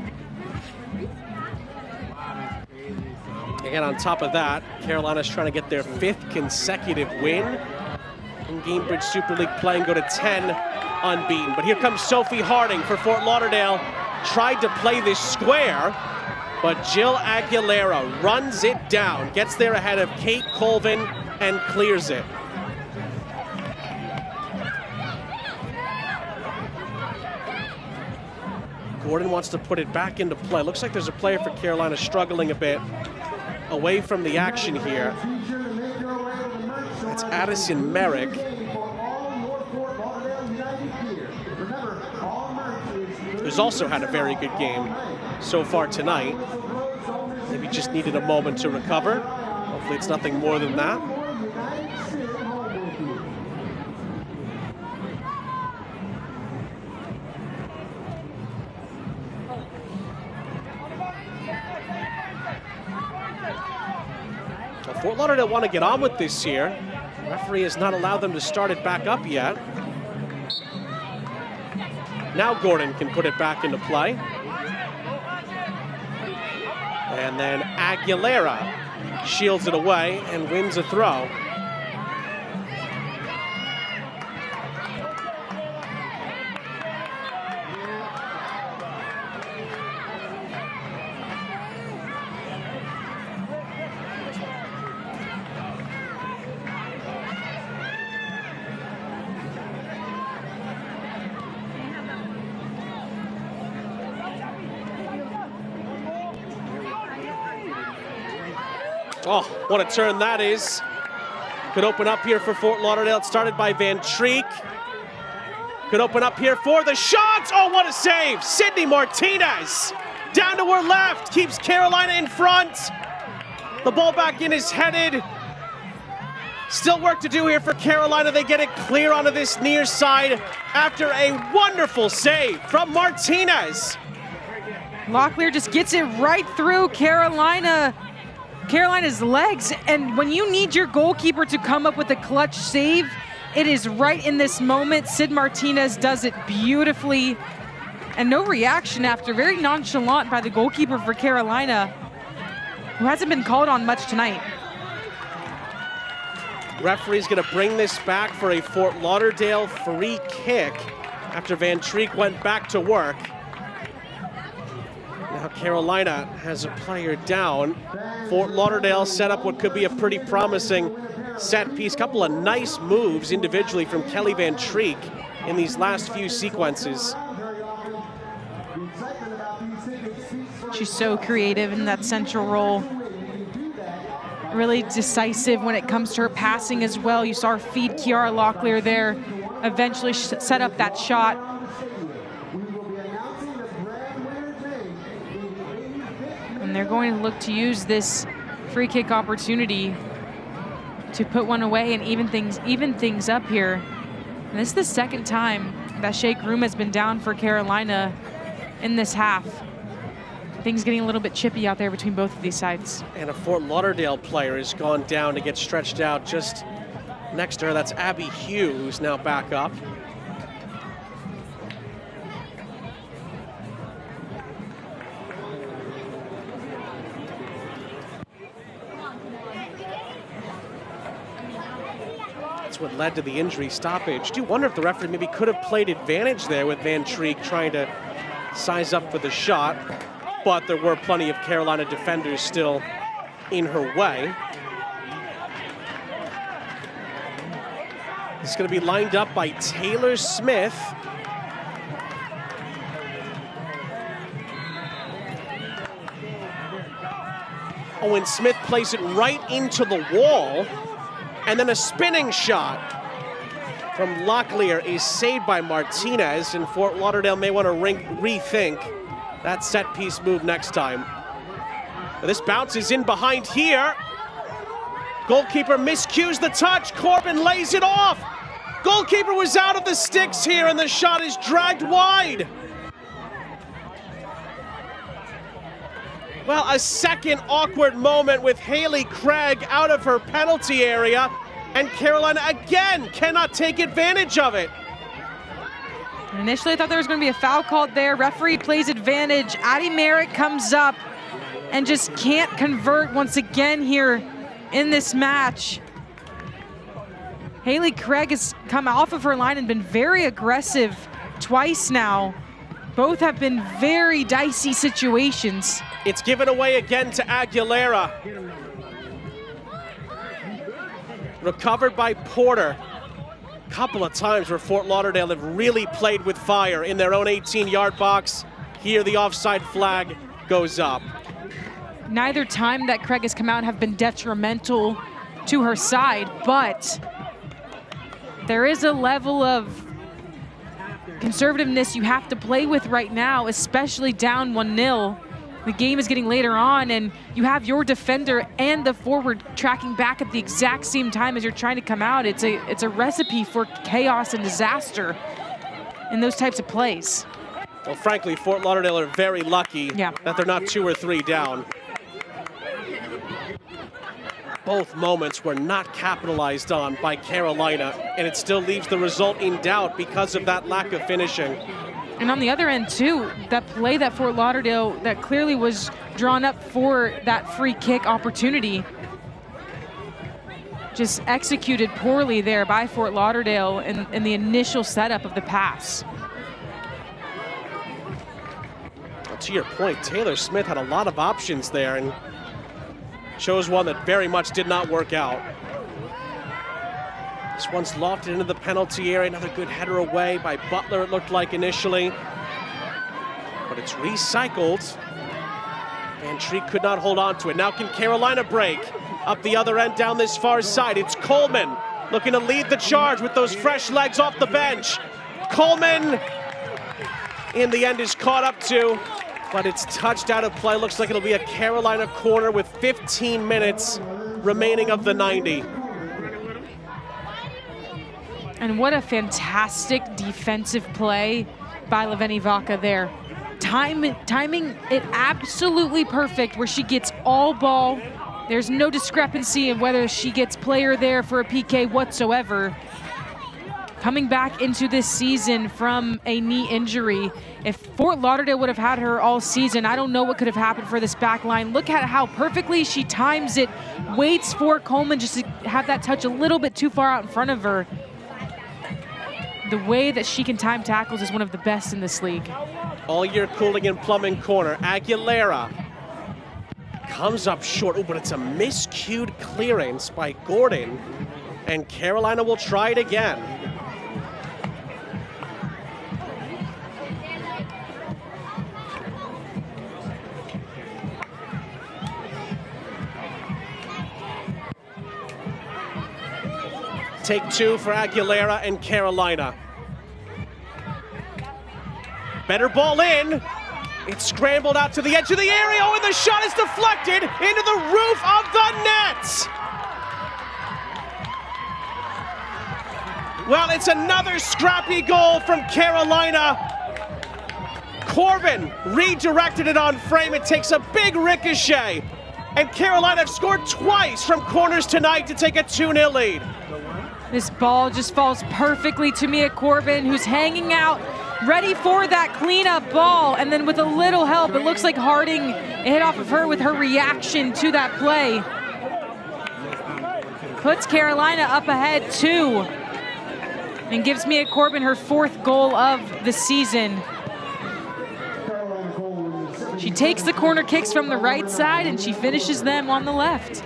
Again, on top of that, Carolina's trying to get their 5th consecutive win in Gainbridge Super League play and go to 10 unbeaten. But here comes Sophie Harding for Fort Lauderdale. Tried to play this square, but Jill Aguilera runs it down, gets there ahead of Kate Colvin and clears it. Gordon wants to put it back into play. Looks like there's a player for Carolina struggling a bit away from the action here. That's Addison Merrick. Who's also had a very good game so far tonight. Maybe just needed a moment to recover. Hopefully it's nothing more than that. Fort Lauderdale want to get on with this here. Referee has not allowed them to start it back up yet. Now Gordon can put it back into play. And then Aguilera shields it away and wins a throw. Oh, what a turn that is. Could open up here for Fort Lauderdale. It started by Van Treek. Could open up here for the shots. Oh, what a save. Sydney Martinez down to her left. Keeps Carolina in front. The ball back in is headed. Still work to do here for Carolina. They get it clear onto this near side after a wonderful save from Martinez. Locklear just gets it right through Carolina's legs, and when you need your goalkeeper to come up with a clutch save, it is right in this moment. Sid Martinez does it beautifully, and no reaction after. Very nonchalant by the goalkeeper for Carolina, who hasn't been called on much tonight. Referee's gonna bring this back for a Fort Lauderdale free kick after Van Treek went back to work. Now Carolina has a player down. Fort Lauderdale set up what could be a pretty promising set piece. Couple of nice moves individually from Kelly Van Treek in these last few sequences. She's so creative in that central role. Really decisive when it comes to her passing as well. You saw her feed Kiara Locklear there, eventually set up that shot. And they're going to look to use this free kick opportunity to put one away and even things up here. And this is the second time that Shea Groom has been down for Carolina in this half. Things getting a little bit chippy out there between both of these sides. And a Fort Lauderdale player has gone down to get stretched out just next to her. That's Abby Hugh, who's now back up. What led to the injury stoppage. Do you wonder if the referee maybe could have played advantage there with Van Treek trying to size up for the shot, but there were plenty of Carolina defenders still in her way. It's going to be lined up by Taylor Smith. Oh, and Smith plays it right into the wall. And then a spinning shot from Locklear is saved by Martinez, and Fort Lauderdale may want to rethink that set piece move next time. But this bounces in behind here. Goalkeeper miscues the touch. Corbin lays it off. Goalkeeper was out of the sticks here, and the shot is dragged wide. Well, a second awkward moment with Haley Craig out of her penalty area, and Carolina again cannot take advantage of it. Initially, I thought there was going to be a foul called there. Referee plays advantage. Addie Merritt comes up and just can't convert once again here in this match. Haley Craig has come off of her line and been very aggressive twice now. Both have been very dicey situations. It's given away again to Aguilera. Recovered by Porter. Couple of times where Fort Lauderdale have really played with fire in their own 18-yard box. Here the offside flag goes up. Neither time that Craig has come out have been detrimental to her side, but there is a level of conservativeness you have to play with right now, especially down 1-0. The game is getting later on, and you have your defender and the forward tracking back at the exact same time as you're trying to come out. It's a recipe for chaos and disaster in those types of plays. Well, frankly, Fort Lauderdale are very lucky that they're not 2 or 3 down. Both moments were not capitalized on by Carolina, and it still leaves the result in doubt because of that lack of finishing. And on the other end, too, that play that Fort Lauderdale that clearly was drawn up for that free kick opportunity, just executed poorly there by Fort Lauderdale in the initial setup of the pass. Well, to your point, Taylor Smith had a lot of options there and chose one that very much did not work out. This one's lofted into the penalty area. Another good header away by Butler, it looked like initially. But it's recycled. Van Treek could not hold on to it. Now can Carolina break? Up the other end down this far side. It's Coleman looking to lead the charge with those fresh legs off the bench. Coleman, in the end, is caught up to, but it's touched out of play. Looks like it'll be a Carolina corner with 15 minutes remaining of the 90. And what a fantastic defensive play by Leveni Vaca there. Timing it absolutely perfect where she gets all ball. There's no discrepancy in whether she gets player there for a PK whatsoever. Coming back into this season from a knee injury, if Fort Lauderdale would have had her all season, I don't know what could have happened for this back line. Look at how perfectly she times it, waits for Coleman just to have that touch a little bit too far out in front of her. The way that she can time tackles is one of the best in this league. All year cooling and plumbing corner. Aguilera comes up short. Oh, but it's a miscued clearance by Gordon. And Carolina will try it again. Take two for Aguilera and Carolina. Better ball in. It's scrambled out to the edge of the area. Oh, and the shot is deflected into the roof of the net. Well, it's another scrappy goal from Carolina. Corbin redirected it on frame. It takes a big ricochet. And Carolina have scored twice from corners tonight to take a 2-0 lead. This ball just falls perfectly to Mia Corbin, who's hanging out, ready for that cleanup ball. And then with a little help, it looks like Harding hit off of her with her reaction to that play. Puts Carolina up ahead 2 and gives Mia Corbin her 4th goal of the season. She takes the corner kicks from the right side and she finishes them on the left.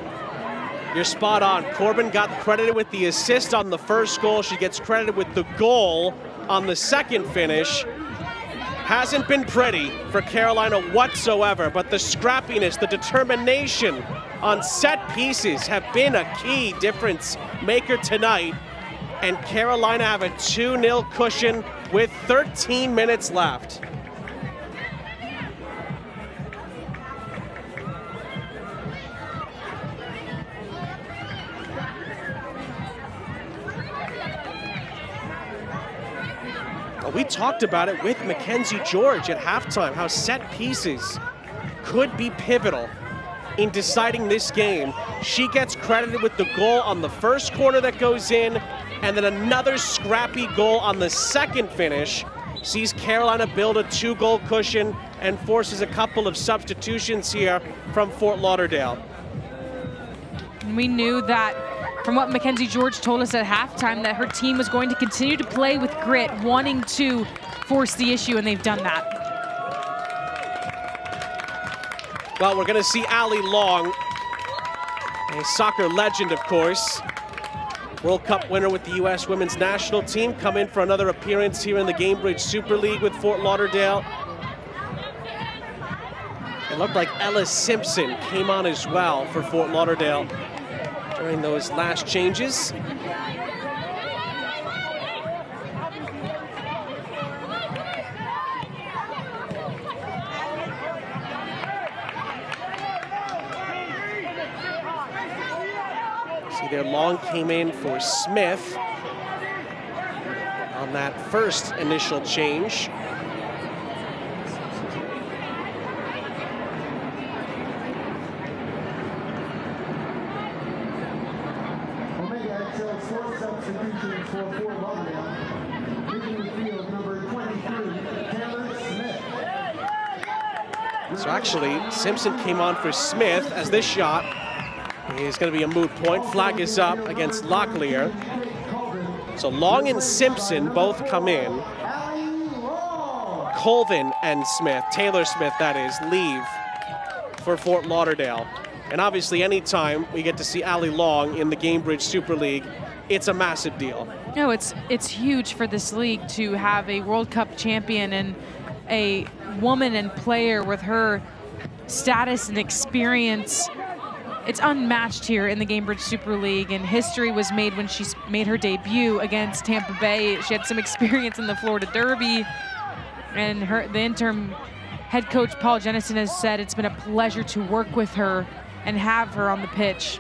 You're spot on. Corbin got credited with the assist on the first goal. She gets credited with the goal on the second finish. Hasn't been pretty for Carolina whatsoever, but the scrappiness, the determination on set pieces have been a key difference maker tonight. And Carolina have a 2-0 cushion with 13 minutes left. We talked about it with Mackenzie George at halftime, how set pieces could be pivotal in deciding this game. She gets credited with the goal on the first corner that goes in, and then another scrappy goal on the second finish sees Carolina build a 2-goal cushion and forces a couple of substitutions here from Fort Lauderdale. And we knew that from what Mackenzie George told us at halftime, that her team was going to continue to play with grit, wanting to force the issue, and they've done that. Well, we're going to see Allie Long, a soccer legend, of course. World Cup winner with the U.S. women's national team, come in for another appearance here in the Gainbridge Super League with Fort Lauderdale. It looked like Ella Simpson came on as well for Fort Lauderdale during those last changes. See there, Long came in for Smith on that first initial change. So actually, Simpson came on for Smith as this shot is going to be a moot point. Flag is up against Locklear. So Long and Simpson both come in. Colvin and Smith, Taylor Smith that is, leave for Fort Lauderdale. And obviously anytime we get to see Allie Long in the Gainbridge Super League, it's a massive deal. No, it's huge for this league to have a World Cup champion and a woman and player with her status and experience. It's unmatched here in the Gainbridge Super League, and history was made when she made her debut against Tampa Bay. She had some experience in the Florida Derby, and the interim head coach Paul Jennison has said it's been a pleasure to work with her and have her on the pitch.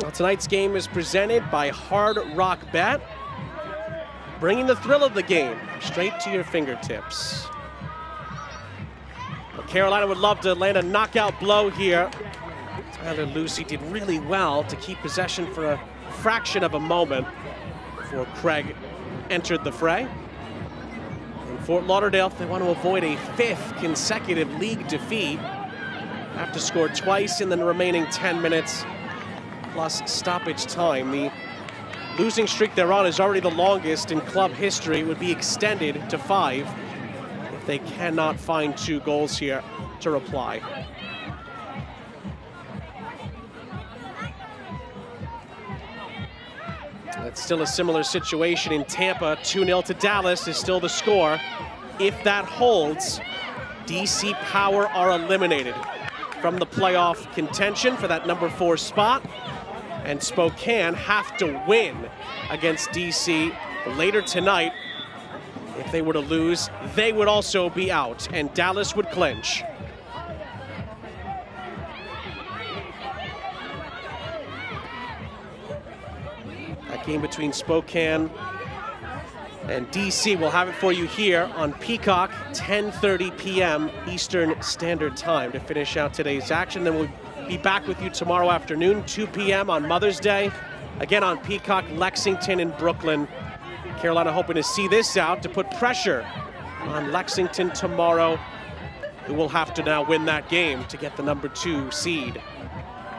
Well, tonight's game is presented by Hard Rock Bet, bringing the thrill of the game straight to your fingertips. Well, Carolina would love to land a knockout blow here. Tyler Lucy did really well to keep possession for a fraction of a moment before Craig entered the fray. In Fort Lauderdale, they want to avoid a 5th consecutive league defeat. Have to score twice in the remaining 10 minutes, plus stoppage time. The losing streak they're on is already the longest in club history. It would be extended to 5 if they cannot find 2 goals here to reply. It's still a similar situation in Tampa. 2-0 to Dallas is still the score. If that holds, DC Power are eliminated from the playoff contention for that number 4 spot. And Spokane have to win against DC later tonight. If they were to lose, they would also be out, and Dallas would clinch. That game between Spokane and DC, we'll have it for you here on Peacock, 10:30 p.m. Eastern Standard Time to finish out today's action. Then we'll be back with you tomorrow afternoon, 2 p.m. on Mother's Day. Again on Peacock, Lexington and Brooklyn. Carolina hoping to see this out to put pressure on Lexington tomorrow, who will have to now win that game to get the number 2 seed,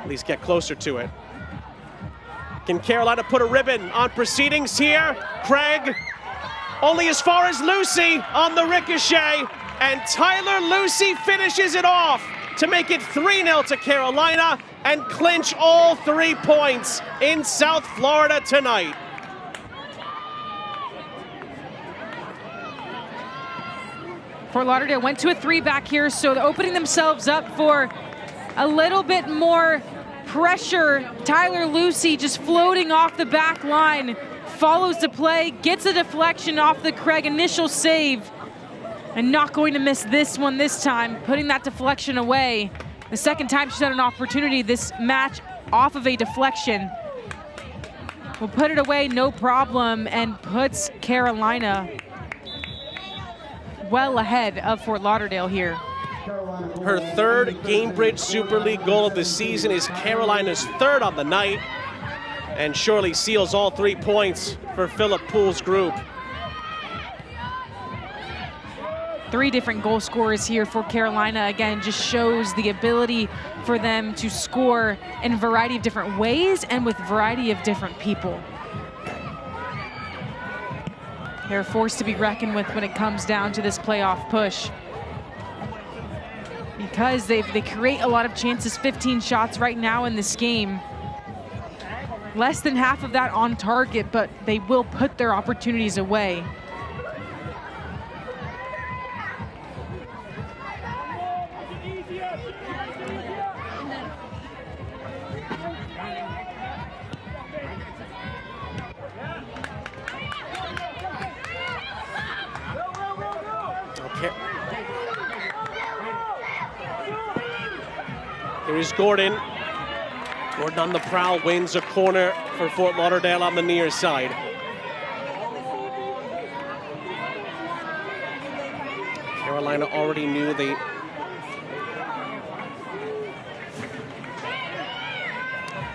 at least get closer to it. Can Carolina put a ribbon on proceedings here? Craig, only as far as Lucy on the ricochet, and Tyler Lucy finishes it off to make it 3-0 to Carolina and clinch all 3 points in South Florida tonight. Fort Lauderdale went to a 3 back here, so they're opening themselves up for a little bit more pressure. Tyler Lucy just floating off the back line, follows the play, gets a deflection off the Craig initial save, and not going to miss this one this time, putting that deflection away. The second time she's had an opportunity this match off of a deflection. Will put it away, no problem, and puts Carolina well ahead of Fort Lauderdale here. Her 3rd Gainbridge Super League goal of the season is Carolina's 3rd on the night, and surely seals all 3 points for Philip Poole's group. 3 different goal scorers here for Carolina. Again, just shows the ability for them to score in a variety of different ways and with a variety of different people. They're a force to be reckoned with when it comes down to this playoff push, because they create a lot of chances, 15 shots right now in this game. Less than half of that on target, but they will put their opportunities away. Here is Gordon. Gordon on the prowl, wins a corner for Fort Lauderdale on the near side. Carolina already knew they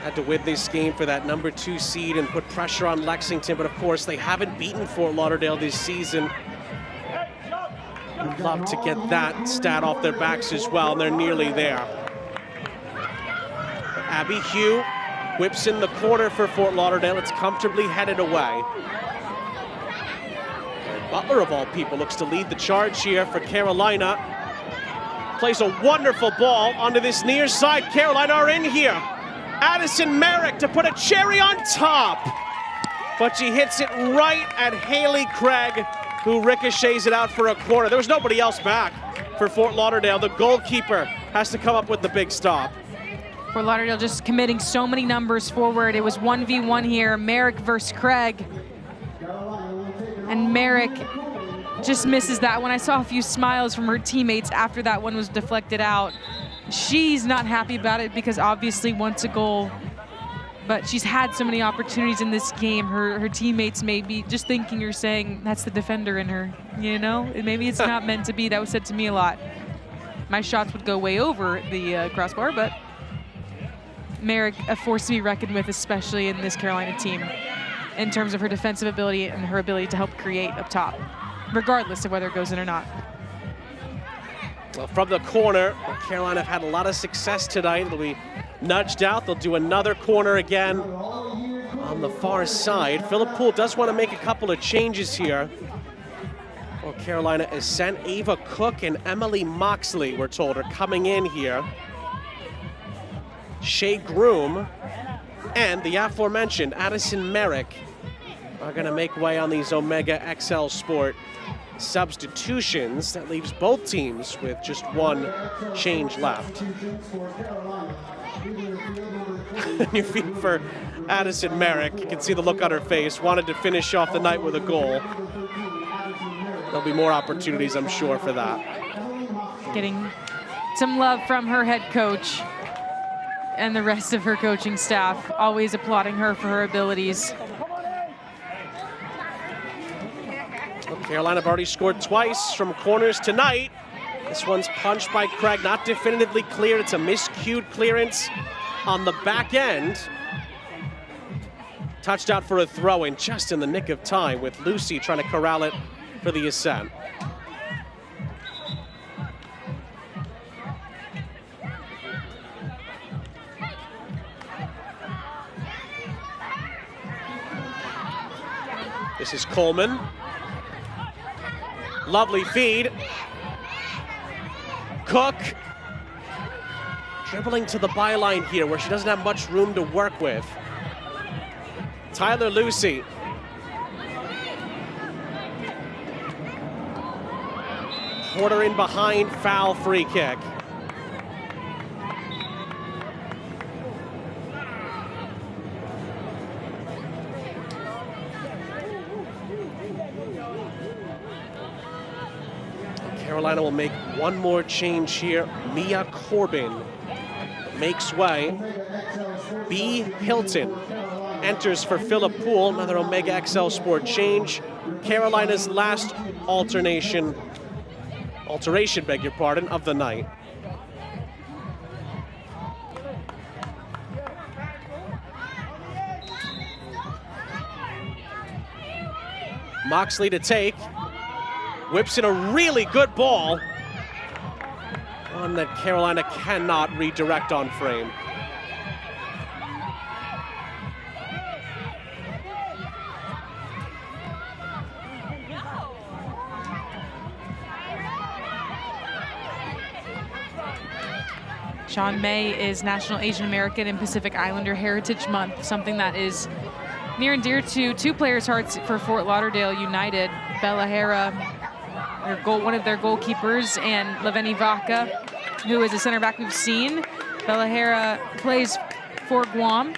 Had to win this game for that #2 seed and put pressure on Lexington, but of course they haven't beaten Fort Lauderdale this season. Would love to get that stat off their backs as well, and they're nearly there. Abby Hugh whips in the corner for Fort Lauderdale. It's comfortably headed away. And Butler, of all people, looks to lead the charge here for Carolina. Plays a wonderful ball onto this near side. Carolina are in here. Addison Merrick to put a cherry on top. But she hits it right at Haley Craig, who ricochets it out for a corner. There was nobody else back for Fort Lauderdale. The goalkeeper has to come up with the big stop. Fort Lauderdale just committing so many numbers forward. It was 1v1 here, Merrick versus Craig. And Merrick just misses that one. I saw a few smiles from her teammates after that one was deflected out. She's not happy about it because obviously wants a goal, but she's had so many opportunities in this game. Her teammates may be just thinking or saying, that's the defender in her, you know? Maybe it's not meant to be. That was said to me a lot. My shots would go way over the crossbar, but Merrick, a force to be reckoned with, especially in this Carolina team, in terms of her defensive ability and her ability to help create up top, regardless of whether it goes in or not. Well, from the corner, Carolina have had a lot of success tonight. It'll be nudged out. They'll do another corner again on the far side. Phillip Poole does want to make a couple of changes here. Well, Carolina Ascent, Ava Cook and Emily Moxley, we're told, are coming in here. Shea Groom and the aforementioned Addison Merrick are going to make way on these Omega XL Sport substitutions. That leaves both teams with just one change left. You feel for Addison Merrick. You can see the look on her face. Wanted to finish off the night with a goal. There'll be more opportunities, I'm sure, for that. Getting some love from her head coach and the rest of her coaching staff, always applauding her for her abilities. Well, Carolina have already scored twice from corners tonight. This one's punched by Craig, not definitively cleared. It's a miscued clearance on the back end. Touched out for a throw-in just in the nick of time, with Lucy trying to corral it for the Ascent. This is Coleman. Lovely feed. Cook. Dribbling to the byline here where she doesn't have much room to work with. Tyler Lucy. Porter in behind, foul, free kick. Carolina will make one more change here. Mia Corbin makes way. B. Hilton enters for Phillip Poole, another Omega XL Sport change. Carolina's last alteration, beg your pardon, of the night. Moxley to take. Whips in a really good ball. One that Carolina cannot redirect on frame. Sean May is National Asian American and Pacific Islander Heritage Month, something that is near and dear to two players' hearts for Fort Lauderdale United. Bella Hera, one of their goalkeepers, and Leveni Vaca, who is a center back we've seen. Bella Hera plays for Guam.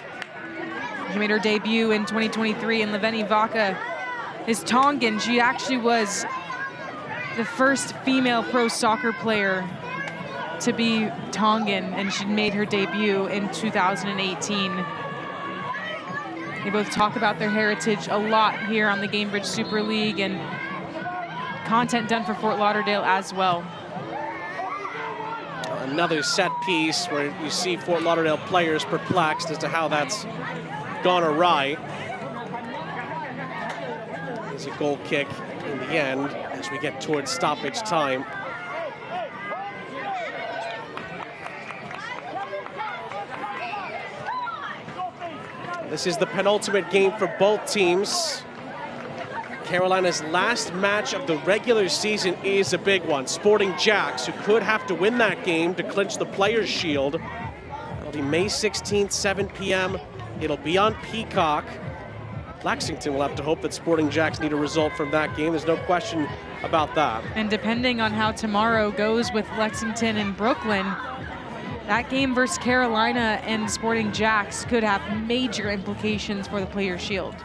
She made her debut in 2023, and Leveni Vaca is Tongan. She actually was the first female pro soccer player to be Tongan, and she made her debut in 2018. They both talk about their heritage a lot here on the Gainbridge Super League, and content done for Fort Lauderdale as well. Another set piece where you see Fort Lauderdale players perplexed as to how that's gone awry. There's a goal kick in the end as we get towards stoppage time. This is the penultimate game for both teams. Carolina's last match of the regular season is a big one. Sporting Jacks, who could have to win that game to clinch the Players' Shield. It'll be May 16th, 7 p.m. It'll be on Peacock. Lexington will have to hope that Sporting Jacks need a result from that game. There's no question about that. And depending on how tomorrow goes with Lexington and Brooklyn, that game versus Carolina and Sporting Jacks could have major implications for the Players' Shield.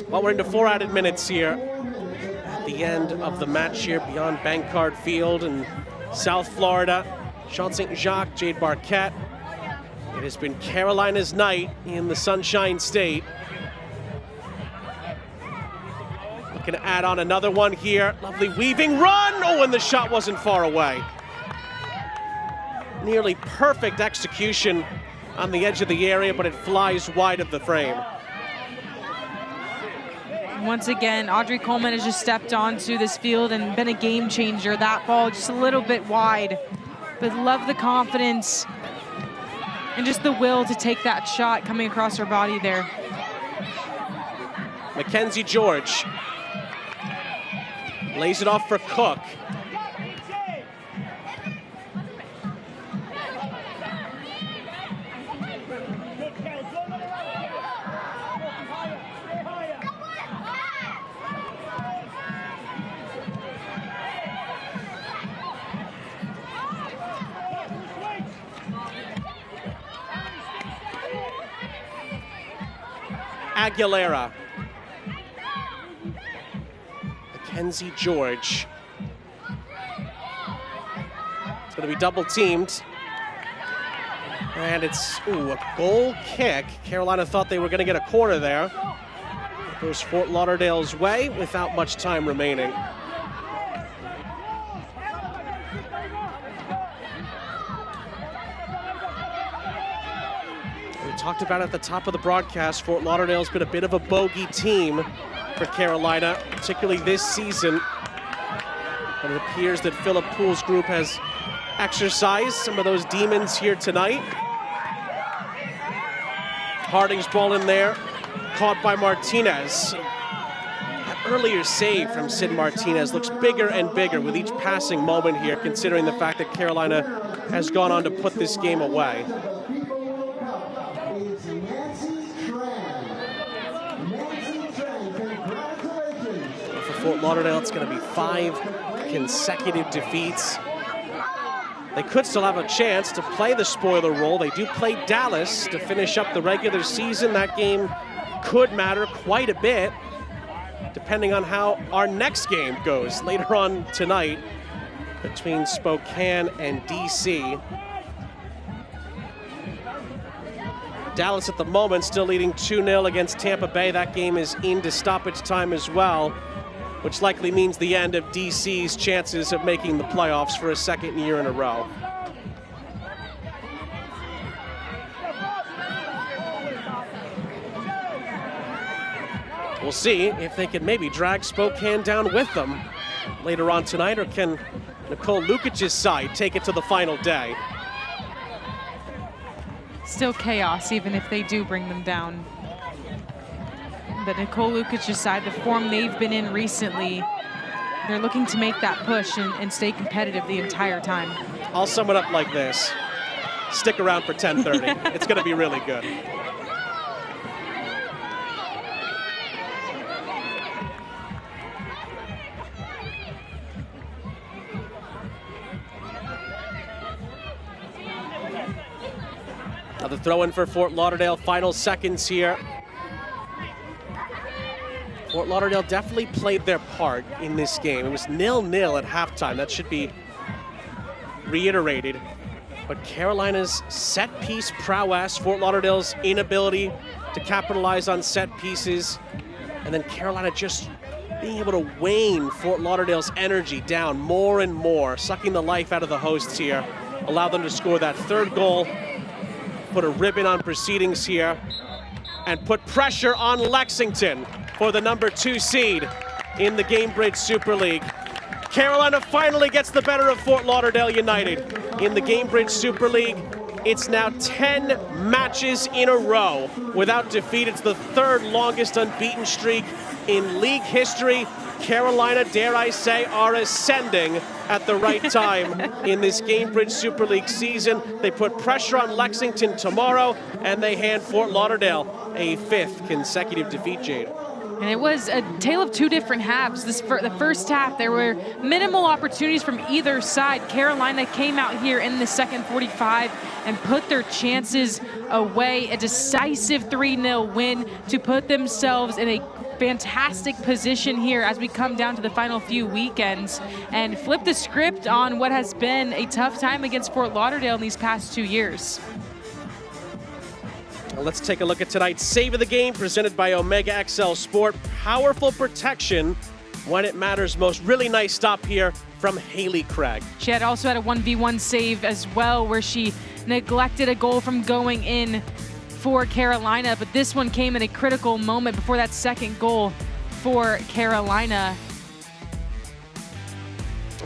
Well, we're into 4 added minutes here at the end of the match here beyond Bankcard Field in South Florida. Sean St. Jacques, Jade Barquette. It has been Carolina's night in the Sunshine State. Looking to add on another one here. Lovely weaving run. Oh, and the shot wasn't far away. Nearly perfect execution on the edge of the area, but it flies wide of the frame. Once again, Audrey Coleman has just stepped onto this field and been a game changer. That ball just a little bit wide, but love the confidence and just the will to take that shot coming across her body there. Mackenzie George lays it off for Cook. Aguilera. Mackenzie George. It's going to be double teamed. And it's, a goal kick. Carolina thought they were going to get a corner there. It goes Fort Lauderdale's way without much time remaining. Talked about at the top of the broadcast, Fort Lauderdale's been a bit of a bogey team for Carolina, particularly this season. And it appears that Philip Poole's group has exercised some of those demons here tonight. Harding's ball in there, caught by Martinez. That earlier save from Sid Martinez looks bigger and bigger with each passing moment here, considering the fact that Carolina has gone on to put this game away. Fort Lauderdale, it's going to be 5 consecutive defeats. They could still have a chance to play the spoiler role. They do play Dallas to finish up the regular season. That game could matter quite a bit, depending on how our next game goes later on tonight between Spokane and DC. Dallas at the moment still leading 2-0 against Tampa Bay. That game is into stoppage time as well, which likely means the end of DC's chances of making the playoffs for a second year in a row. We'll see if they can maybe drag Spokane down with them later on tonight, or can Nicole Lukic's side take it to the final day? Still chaos, even if they do bring them down. But Nicole Lukic's side, the form they've been in recently, they're looking to make that push and stay competitive the entire time. I'll sum it up like this. Stick around for 10:30. It's going to be really good. Now the throw-in for Fort Lauderdale, final seconds here. Fort Lauderdale definitely played their part in this game. It was 0-0 at halftime. That should be reiterated. But Carolina's set-piece prowess, Fort Lauderdale's inability to capitalize on set pieces, and then Carolina just being able to wane Fort Lauderdale's energy down more and more, sucking the life out of the hosts here, allow them to score that third goal, put a ribbon on proceedings here, and put pressure on Lexington for the number 2 seed in the Gainbridge Super League. Carolina finally gets the better of Fort Lauderdale United in the Gainbridge Super League. It's now 10 matches in a row without defeat. It's the 3rd longest unbeaten streak in league history. Carolina, dare I say, are ascending at the right time in this Gainbridge Super League season. They put pressure on Lexington tomorrow, and they hand Fort Lauderdale a 5th consecutive defeat, Jade. And it was a tale of 2 different halves. The first half, there were minimal opportunities from either side. Carolina came out here in the second 45 and put their chances away. A decisive 3-0 win to put themselves in a fantastic position here as we come down to the final few weekends and flip the script on what has been a tough time against Fort Lauderdale in these past 2 years. Let's take a look at tonight's Save of the Game presented by Omega XL Sport. Powerful protection when it matters most. Really nice stop here from Haley Craig. She also had a 1v1 save as well where she neglected a goal from going in for Carolina, but this one came in a critical moment before that second goal for Carolina.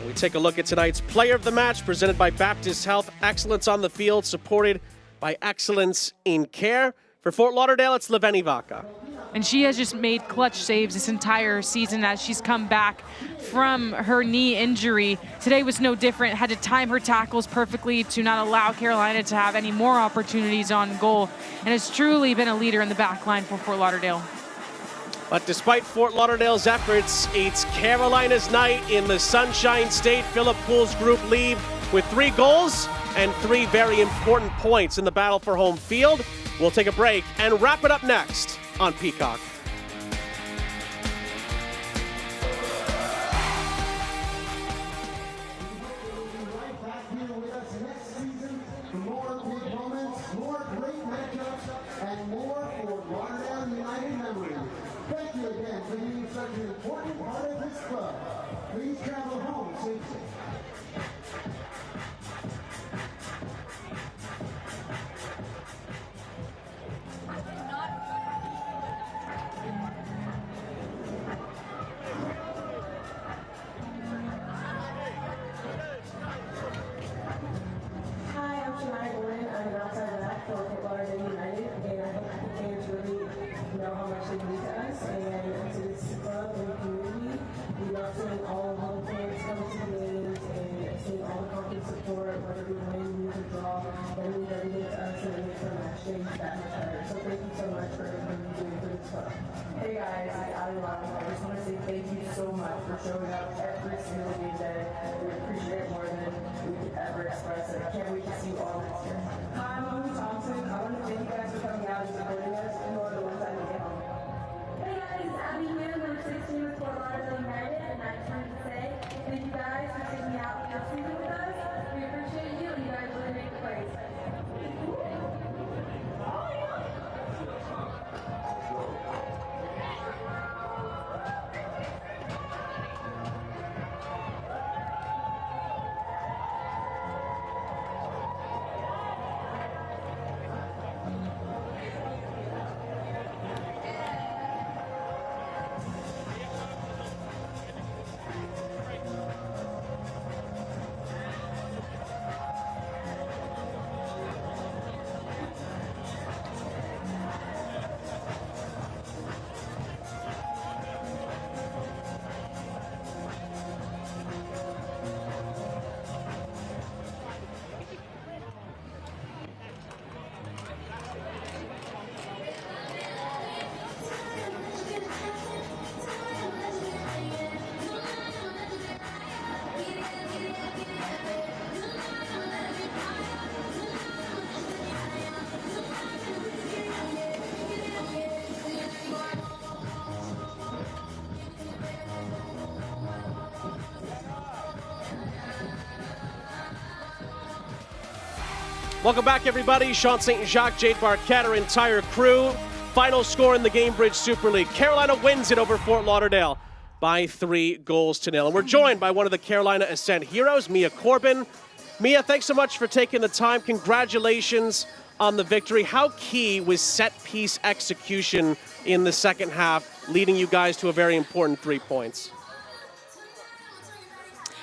We take a look at tonight's Player of the Match presented by Baptist Health. Excellence on the field supported by excellence in care. For Fort Lauderdale, it's Leveni Vaca. And she has just made clutch saves this entire season as she's come back from her knee injury. Today was no different, had to time her tackles perfectly to not allow Carolina to have any more opportunities on goal, and has truly been a leader in the back line for Fort Lauderdale. But despite Fort Lauderdale's efforts, it's Carolina's night in the Sunshine State. Philip Poole's group lead with 3 goals and 3 very important points in the battle for home field. We'll take a break and wrap it up next on Peacock. Thank you again for being such an important part of this club. Please travel home safely. Hey guys, I just want to say thank you so much for showing up every single game day. We appreciate it more than we could ever express it. I can't wait to see you all next year. Hi, I'm Amy Thompson. I want to thank you guys for coming out and supporting us and more than one time to get home. Hey guys, it's Abby here, number 16 with Fort Lauderdale United, and I just wanted to say thank you guys for taking me out this season with us. We appreciate you, and you guys really make the plays. Welcome back, everybody. Sean St. Jacques, Jade Barquette, our entire crew. Final score in the Gainbridge Super League. Carolina wins it over Fort Lauderdale. by 3-0. And we're joined by one of the Carolina Ascent heroes, Mia Corbin. Mia, thanks so much for taking the time. Congratulations on the victory. How key was set-piece execution in the second half, leading you guys to a very important 3 points?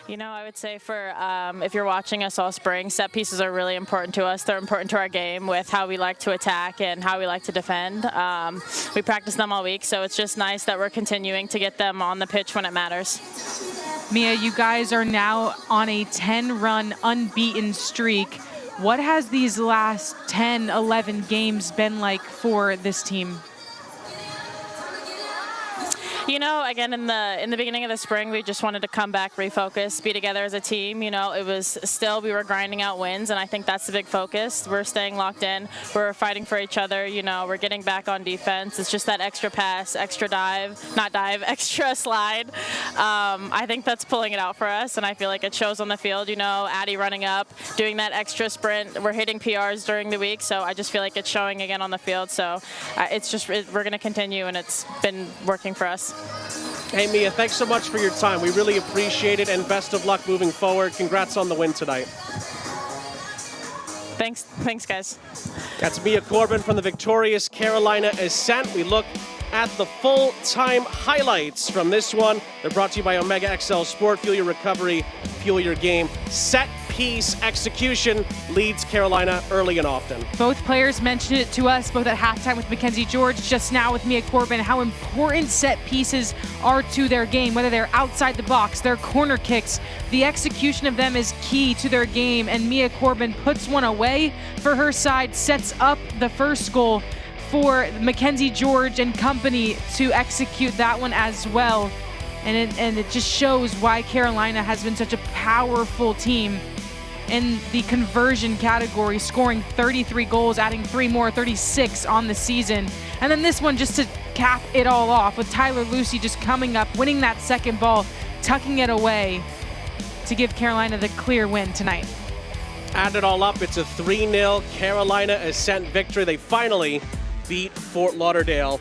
You know, I would say for if you're watching us all spring, set pieces are really important to us. They're important to our game with how we like to attack and how we like to defend. We practice them all week, so it's just nice that we're continuing to get them on the pitch when it matters. Mia, you guys are now on a 10-run unbeaten streak. What has these last 10, 11 games been like for this team? You know, again, in the beginning of the spring, we just wanted to come back, refocus, be together as a team. You know, it was still, we were grinding out wins, and I think that's the big focus. We're staying locked in. We're fighting for each other. You know, we're getting back on defense. It's just that extra pass, extra dive, not dive, extra slide. I think that's pulling it out for us, and I feel like it shows on the field. You know, Addie running up, doing that extra sprint. We're hitting PRs during the week, so I just feel like it's showing again on the field. So it's just, we're going to continue, and it's been working for us. Hey, Mia, thanks so much for your time. We really appreciate it, and best of luck moving forward. Congrats on the win tonight. Thanks, guys. That's Mia Corbin from the victorious Carolina Ascent. We look at the full-time highlights from this one. They're brought to you by Omega XL Sport. Fuel your recovery, fuel your game. Set-piece execution leads Carolina early and often. Both players mentioned it to us, both at halftime with Mackenzie George, just now with Mia Corbin, how important set pieces are to their game, whether they're outside the box, their corner kicks. The execution of them is key to their game, and Mia Corbin puts one away for her side, sets up the first goal for Mackenzie George and company to execute that one as well. And it just shows why Carolina has been such a powerful team in the conversion category, scoring 33 goals, adding 3 more, 36 on the season. And then this one just to cap it all off with Tyler Lucy just coming up, winning that second ball, tucking it away to give Carolina the clear win tonight. Add it all up, it's a 3-0 Carolina Ascent victory. They finally beat Fort Lauderdale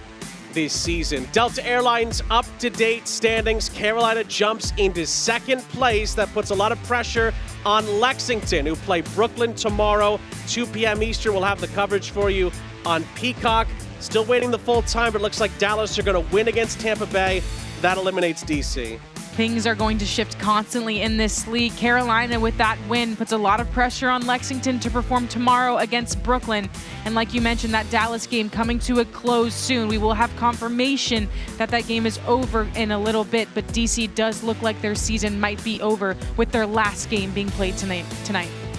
this season. Delta Airlines up-to-date standings. Carolina jumps into second place. That puts a lot of pressure on Lexington, who play Brooklyn tomorrow, 2 p.m. Eastern. We'll have the coverage for you on Peacock. Still waiting the full time, but it looks like Dallas are going to win against Tampa Bay. That eliminates DC. Things are going to shift constantly in this league. Carolina, with that win, puts a lot of pressure on Lexington to perform tomorrow against Brooklyn. And like you mentioned, that Dallas game coming to a close soon. We will have confirmation that that game is over in a little bit, but DC does look like their season might be over with their last game being played tonight.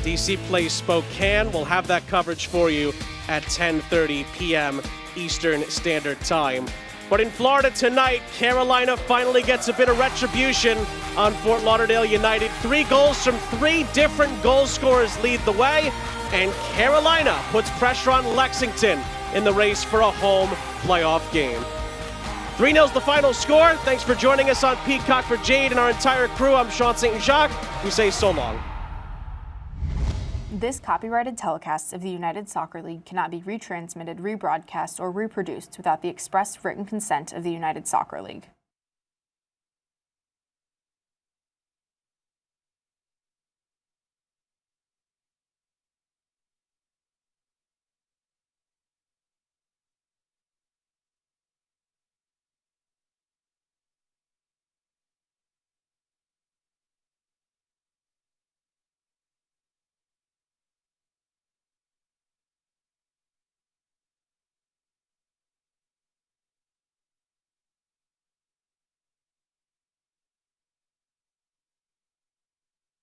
DC plays Spokane. We'll have that coverage for you at 10:30 p.m. Eastern Standard Time. But in Florida tonight, Carolina finally gets a bit of retribution on Fort Lauderdale United. 3 goals from 3 different goal scorers lead the way, and Carolina puts pressure on Lexington in the race for a home playoff game. 3-0's the final score. Thanks for joining us on Peacock. For Jade and our entire crew, I'm Sean St. Jacques. We say so long. This copyrighted telecast of the United Soccer League cannot be retransmitted, rebroadcast, or reproduced without the express written consent of the United Soccer League.